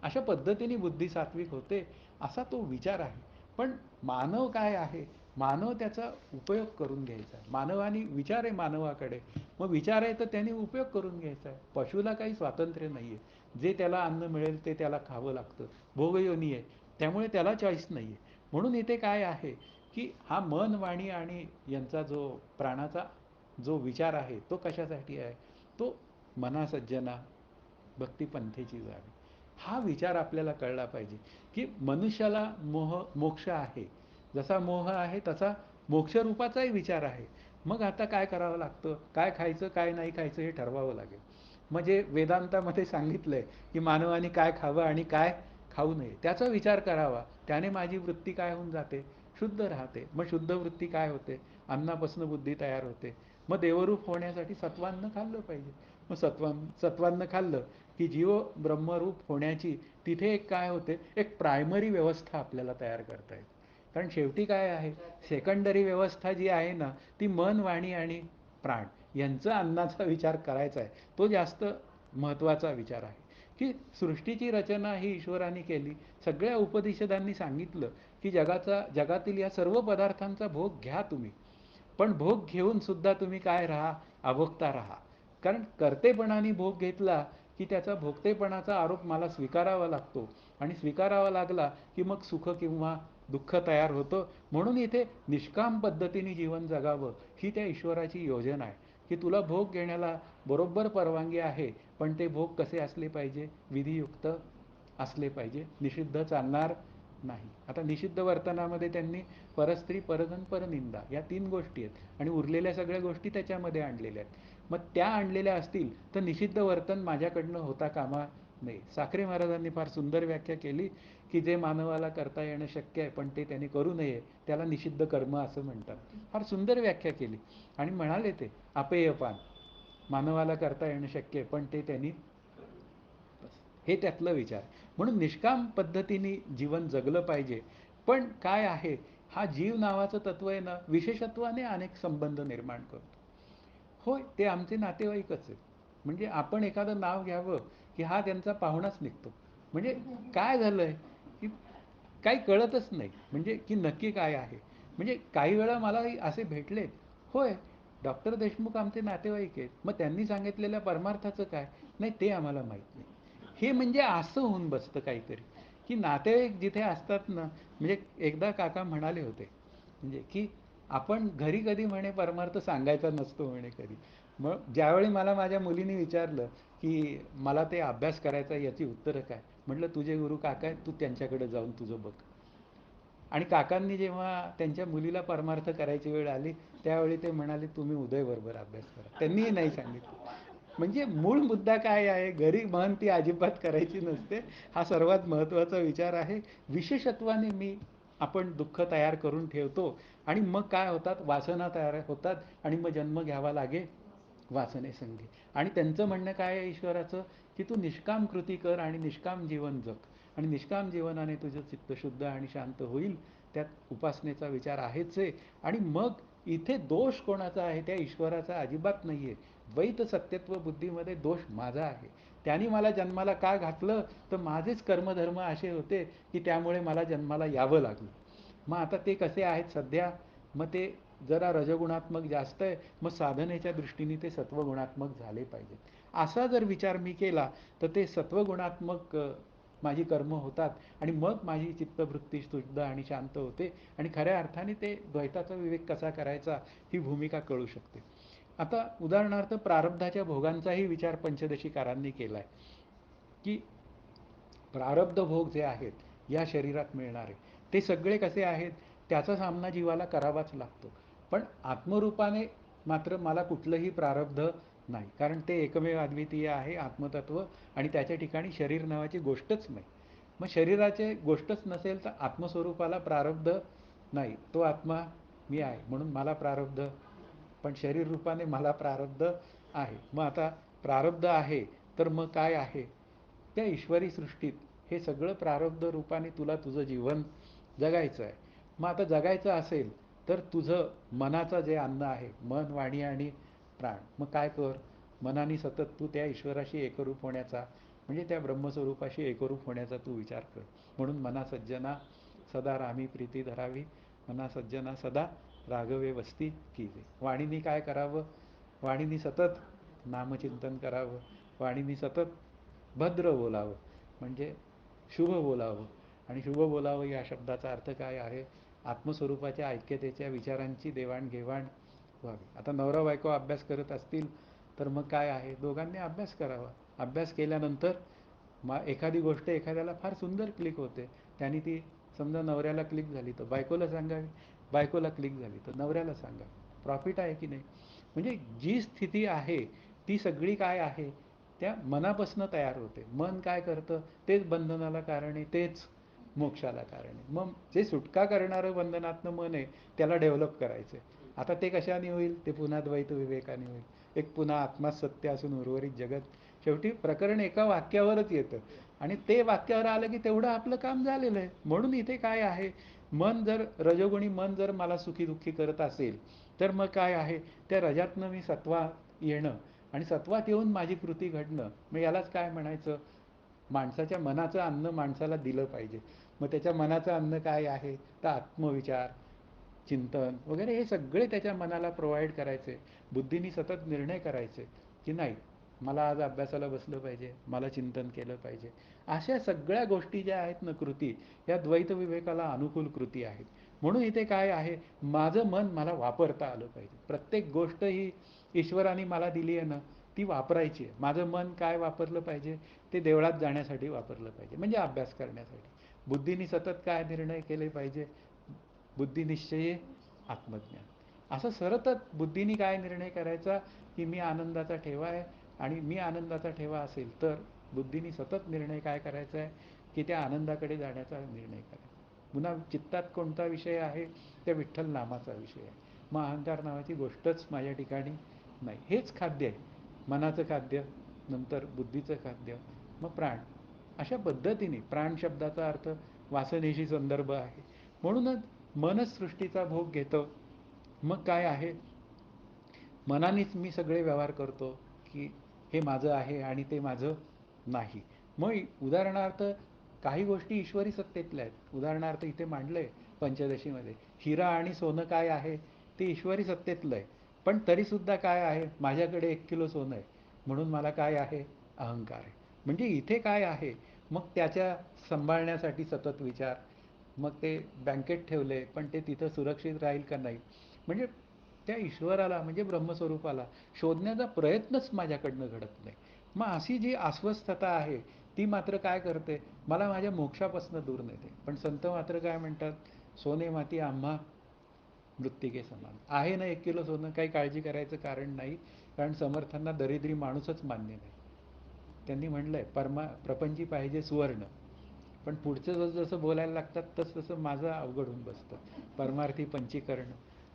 अशा पद्धतीने बुद्धी सात्विक होते, असा तो विचार आहे. पण मानव काय आहे, मानव त्याचा उपयोग करून घ्यायचा आहे. मानवाने विचार आहे मानवाकडे, मग विचार आहे तर त्याने उपयोग करून घ्यायचा आहे. पशुला काही स्वातंत्र्य नाही आहे, जे त्याला अन्न मिळेल ते त्याला खावं लागतं. भोगयोनी आहे, त्यामुळे त्याला चॉईस नाही आहे. म्हणून इथे काय आहे की हा मन, वाणी आणि यांचा जो प्राणाचा जो विचार आहे तो कशासाठी आहे, तो मनासज्जना भक्तिपंथेची जावी. हा विचार आपल्याला कळला पाहिजे, की मनुष्याला मोक्ष आहे. जसा मोह आहे तसा मोक्षरूपाचाही विचार आहे. मग आता काय करावं लागतं? काय खायचं, काय नाही खायचं हे ठरवावं लागेल. म्हणजे वेदांतामध्ये सांगितलंय, की मानवाने काय खावं आणि काय खाऊ नये. त्याचा विचार करावा. त्याने माझी वृत्ती काय होऊन जाते? शुद्ध राहते. मग शुद्ध वृत्ती काय होते? अन्नापासून बुद्धी तयार होते. मग देवरूप होण्यासाठी सत्वान्न खाल्लं पाहिजे. मग सत्वान्न खाल्लं की जीव ब्रह्मरूप होण्याची तिथे एक काय होते, एक प्रायमरी व्यवस्था आपल्याला तयार करता येते. कारण शेवटी काय आहे, सेकंडरी व्यवस्था जी आहे ना, ती मन, वाणी आणि प्राण यांचा अन्नाचा विचार करायचा आहे. तो जास्त महत्त्वाचा विचार आहे, की सृष्टीची रचना ही ईश्वराने केली. सगळ्या उपनिषदांनी सांगितलं, की जगातील या सर्व पदार्थांचा भोग घ्या तुम्ही. पण भोग घेऊन सुद्धा तुम्ही काय राहा, अभोगता राहा. कारण कर्तेपणाने भोग घेतला की त्याचा भोगतेपणाचा आरोप मला स्वीकारावा लागतो, आणि स्वीकारावा लागला की मग सुख किंवा दुःख तयार होतं. म्हणून इथे निष्काम पद्धतीने जीवन जगावं ही त्या ईश्वराची योजना आहे, की तुला भोग घेण्याला बरोबर परवानगी आहे, पण ते भोग कसे असले पाहिजे, विधियुक्त असले पाहिजे, निषिद्ध चालणार नाही. आता निषिद्ध वर्तनामध्ये त्यांनी परस्त्री, परधन, परनिंदा या 3 गोष्टी आहेत आणि उरलेल्या सगळ्या गोष्टी त्याच्यामध्ये आणलेल्या आहेत. मग त्या आणलेल्या असतील तर निषिद्ध वर्तन माझ्याकडनं होता कामा नये. साखरे महाराजांनी फार सुंदर व्याख्या केली, की जे मानवाला करता येणं शक्य आहे पण ते त्याने करू नये त्याला निषिद्ध कर्म असं म्हणतात. फार सुंदर व्याख्या केली आणि म्हणाले ते अपेयपान मानवाला करता येणं शक्य आहे पण ते त्यांनी, हे त्यातलं विचार. म्हणून निष्काम पद्धतीने जीवन जगलं पाहिजे. पण काय आहे, हा जीव नावाचं तत्व आहे ना, विशेषत्वाने अनेक संबंध निर्माण करतो. होय, ते आमचे नातेवाईकच आहेत. म्हणजे आपण एखादं नाव घ्यावं की हा त्यांचा पाहुणाच निघतो. म्हणजे काय झालंय की काही कळतच नाही, म्हणजे की नक्की काय आहे. म्हणजे काही वेळा मला असे भेटलेत, होय डॉक्टर देशमुख आमचे नातेवाईक आहेत, मग त्यांनी सांगितलेल्या परमार्थाचं काय, नाही ते आम्हाला माहीत नाही. हे म्हणजे असं होऊन बसतं काहीतरी, की नातेवाईक जिथे असतात ना, म्हणजे एकदा काका म्हणाले होते, म्हणजे की आपण घरी कधी म्हणे परमार्थ सांगायचा नसतो म्हणे कधी. मग ज्यावेळी मला माझ्या मुलीने विचारलं की मला ते अभ्यास करायचा याची उत्तरं काय, म्हटलं तुझे गुरु काका आहेत, तू त्यांच्याकडे जाऊन तुझं बघ. आणि काकांनी जेव्हा त्यांच्या मुलीला परमार्थ करायची वेळ आली त्यावेळी ते म्हणाले तुम्ही उदयबरोबर अभ्यास करा, त्यांनीही नाही सांगितलं. म्हणजे मूळ मुद्दा काय आहे, घरी म्हण ती अजिबात करायची नसते. हा सर्वात महत्त्वाचा विचार आहे. विशेषत्वाने आपण दुःख तयार करून ठेवतो आणि मग काय होतात, वासना तयार होतात आणि मग जन्म घ्यावा लागे वासनेसंगी. आणि त्यांचं म्हणणं काय आहे ईश्वराचं, की तू निष्काम कृती कर आणि निष्काम जीवन जग, आणि निष्काम जीवनाने तुझं चित्त शुद्ध आणि शांत होईल. त्यात उपासनेचा विचार आहेच आहे. आणि मग इथे दोष कोणाचा आहे, त्या ईश्वराचा अजिबात नाही आहे. द्वैत सत्यत्व बुद्धीमध्ये दोष माझा आहे. त्यांनी मला जन्माला का घातलं, तर माझेच कर्मधर्म असे होते की त्यामुळे मला जन्माला यावं लागलं. मग आता ते कसे आहेत सध्या, मग ते जरा रजगुणात्मक जास्त आहे, मग साधनेच्या दृष्टीने ते सत्वगुणात्मक झाले पाहिजेत. असा जर विचार मी केला तर ते सत्वगुणात्मक माझी कर्म होतात आणि मग माझी चित्तवृत्ती शुद्ध आणि शांत होते आणि खऱ्या अर्थाने ते द्वैताचा विवेक कसा करायचा ही भूमिका कळू शकते. आता उदाहरणार्थ प्रारब्धाच्या भोगांचाही विचार पंचदशीकारांनी केला आहे, की प्रारब्ध भोग जे आहेत या शरीरात मिळणारे, ते सगळे कसे आहेत, त्याचा सामना जीवाला करावाच लागतो. पण आत्मरूपाने मात्र मला कुठलंही प्रारब्ध नाही, कारण ते एकमेव अद्वितीय आहे आत्मतत्व, आणि त्याच्या ठिकाणी शरीर नावाची गोष्टच नाही. मग शरीराचे गोष्टच नसेल तर आत्मस्वरूपाला प्रारब्ध नाही, तो आत्मा मी आहे म्हणून मला प्रारब्ध, पण शरीर रूपाने मला प्रारब्ध आहे. मग आता प्रारब्ध आहे तर मग काय आहे, त्या ईश्वरी सृष्टीत हे सगळं प्रारब्ध रूपाने तुला तुझं जीवन जगायचं आहे. मग आता जगायचं असेल तर तुझं मनाचं जे अन्न आहे, मन, वाणी आणि प्राण, मग काय कर, मनाने सतत तू त्या ईश्वराशी एकरूप होण्याचा, म्हणजे त्या ब्रह्मस्वरूपाशी एकरूप होण्याचा तू विचार कर. म्हणून मना सज्जना सदा रामी प्रीती धरावी, मना सज्जना सदा राघवे वस्ती कीजे. वाणीने काय करावं, वाणीने सतत नामचिंतन करावं, वाणीने सतत भद्र बोलावं, म्हणजे शुभ बोलावं. आणि शुभ बोलावं या शब्दाचा अर्थ काय आहे, आत्मस्वरूपाच्या ऐक्यतेच्या विचारांची देवाणघेवाण व्हावी. आता नवरा बायको अभ्यास करत असतील तर मग काय आहे, दोघांनी अभ्यास करावा. अभ्यास केल्यानंतर एखादी गोष्ट एखाद्याला फार सुंदर क्लिक होते, त्याने ती समजा नवऱ्याला क्लिक झाली तर बायकोला सांगावी, बायकोला क्लिक झाली तर नवऱ्याला सांगावी. प्रॉफिट आहे की नाही? म्हणजे जी स्थिती आहे ती सगळी काय आहे, त्या मनापासून तयार होते. मन काय करतं तेच बंधनाला कारण आहे, तेच मोक्षाला कारण आहे. मग जे सुटका करणारं बंधनातनं मन आहे त्याला डेव्हलप करायचं आहे. आता ते कशाने होईल? ते पुन्हा द्वैत विवेकाने होईल. एक पुन्हा आत्मा सत्य असून उर्वरित जगत. शेवटी प्रकरण एका वाक्यावरच येतं आणि ते वाक्यावर आलं की तेवढं आपलं काम झालेलं आहे. म्हणून इथे काय आहे, मन जर रजोगुणी मन जर मला सुखी दुःखी करत असेल तर मग काय आहे, त्या रजातनं मी सत्वात येणं आणि सत्वात येऊन माझी कृती घडणं. मग यालाच काय म्हणायचं, माणसाच्या मनाचं अन्न माणसाला दिलं पाहिजे. मग त्याच्या मनाचं अन्न काय आहे, तर आत्मविचार, चिंतन वगैरे हे सगळे त्याच्या मनाला प्रोव्हाइड करायचे. बुद्धीने सतत निर्णय करायचे की नाही, मला आज अभ्यासाला बसलं पाहिजे, मला चिंतन केलं पाहिजे. अशा सगळ्या गोष्टी ज्या आहेत ना कृती, या द्वैत विवेकाला अनुकूल कृती आहेत. म्हणून इथे काय आहे, माझं मन मला वापरता आलं पाहिजे. प्रत्येक गोष्ट ही ईश्वराने मला दिली आहे ना, ती वापरायची आहे. माझं मन काय वापरलं पाहिजे, ते देवळात जाण्यासाठी वापरलं पाहिजे, म्हणजे अभ्यास करण्यासाठी. बुद्धीने सतत काय निर्णय केले पाहिजे, बुद्धिनिश्चये आत्मज्ञान. असं सतत बुद्धीने काय निर्णय करायचा, की मी आनंदाचा ठेवा आहे आणि मी आनंदाचा ठेवा असेल तर बुद्धीने सतत निर्णय काय करायचा आहे, की त्या आनंदाकडे जाण्याचा निर्णय करायचा. पुन्हा चित्तात कोणता विषय आहे, त्या विठ्ठल नामाचा विषय आहे. मग अहंकार नावाची गोष्टच माझ्या ठिकाणी नाही. हेच खाद्य आहे. मनाचं खाद्य, नंतर बुद्धीचं खाद्य, मग प्राण. अशा पद्धतीने प्राण शब्दाचा अर्थ वासनेशी संदर्भ आहे. म्हणूनच मनच सृष्टीचा भोग घेतं. मग काय आहे, मनानेच मी सगळे व्यवहार करतो की हे माझं आहे आणि ते माझं नाही. मग उदाहरणार्थ काही गोष्टी ईश्वरी सत्तेतल्या आहेत. उदाहरणार्थ इथे मांडलंय पंचदशीमध्ये, हिरा आणि सोनं काय आहे, ते ईश्वरी सत्तेतलं आहे. पण तरीसुद्धा काय आहे, माझ्याकडे 1 किलो सोनं आहे म्हणून मला काय आहे, अहंकार आहे. म्हणजे इथे काय आहे, मग त्याच्या सांभाळण्यासाठी सतत विचार. मग ते बँकेत ठेवले पण ते तिथं सुरक्षित राहील का नाही, म्हणजे त्या ईश्वराला म्हणजे ब्रह्मस्वरूपाला शोधण्याचा प्रयत्नच माझ्याकडनं घडत नाही. मग अशी जी अस्वस्थता आहे ती मात्र काय करते, मला माझ्या मोक्षापासून दूर नेते. पण संत मात्र काय म्हणतात, सोने माती आम्हा मृत्तिके समान. आहे ना 1 किलो सोनं, काही काळजी करायचं कारण नाही. कारण समर्थांना दरिद्री माणूसच मान्य नाही. त्यांनी म्हणलंय प्रपंची पाहिजे सुवर्ण. पण पुढचं जसं बोलायला लागतात तसं माझं अवघड होऊन बसतं. परमार्थी पंचीकरण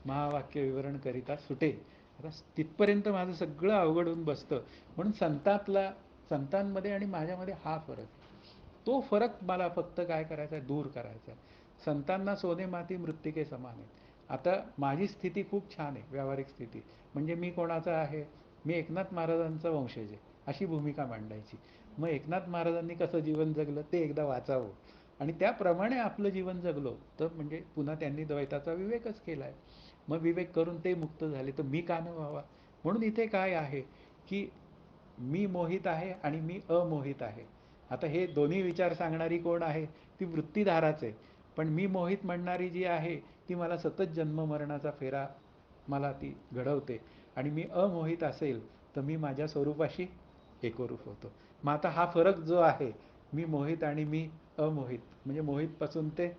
महावाक्य विवरण करिता सुटे. आता तिथपर्यंत माझं सगळं अवघड होऊन बसतं. म्हणून संतांमध्ये आणि माझ्यामध्ये हा फरक आहे. तो फरक मला फक्त काय करायचा आहे, दूर करायचा आहे. संतांना सोने माती मृत्तिके समान आहे. आता माझी स्थिती खूप छान आहे, व्यावहारिक स्थिती. म्हणजे मी कोणाचा आहे, मी एकनाथ महाराजांचा वंशज आहे, अशी भूमिका मांडायची. मग एकनाथ महाराजांनी कसं जीवन जगलं ते एकदा वाचावं आणि त्याप्रमाणे आपलं जीवन जगलो तर म्हणजे पुन्हा त्यांनी द्वैताचा विवेकच केला आहे. मग विवेक करून ते मुक्त झाले तर मी का न व्हावा. म्हणून इथे काय आहे, की मी मोहित आहे आणि मी अमोहित आहे. आता हे दोन्ही विचार सांगणारी कोण आहे, ती वृत्तीधाराच आहे. पण मी मोहित म्हणणारी जी आहे ती मला सतत जन्ममरणाचा फेरा मला ती घडवते. आणि मी अमोहित असेल तर मी माझ्या स्वरूपाशी एकरूप होतो. मग आता हा फरक जो आहे, मी मोहित आणि मी अमोहित, म्हणजे मोहितपासून ते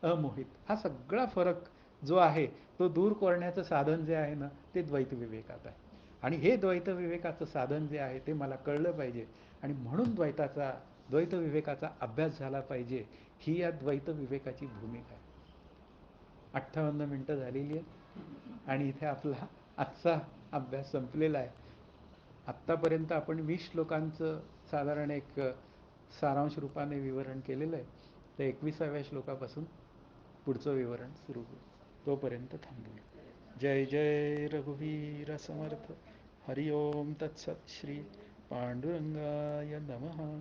अमोहित, हा सगळा फरक जो आहे तो दूर करण्याचं साधन जे आहे ना, ते द्वैत विवेकात आहे. आणि हे द्वैत विवेकाचं साधन जे आहे ते मला कळलं पाहिजे. आणि म्हणून द्वैत विवेकाचा अभ्यास झाला पाहिजे. ही या द्वैत विवेकाची भूमिका आहे. 58 मिनिटं झालेली आहेत आणि इथे आपला आजचा अभ्यास संपलेला आहे. आत्तापर्यंत आपण 20 श्लोकांचं साधारण एक सारांश रूपाने विवरण केलेलं आहे. तर 21व्या श्लोकापासून पुढचं विवरण सुरू होईल. तोपर्यंत थांबूया. जय जय रघुवीर समर्थ. हरि ओम तत्सत. श्री पांडुरंगाय नमः.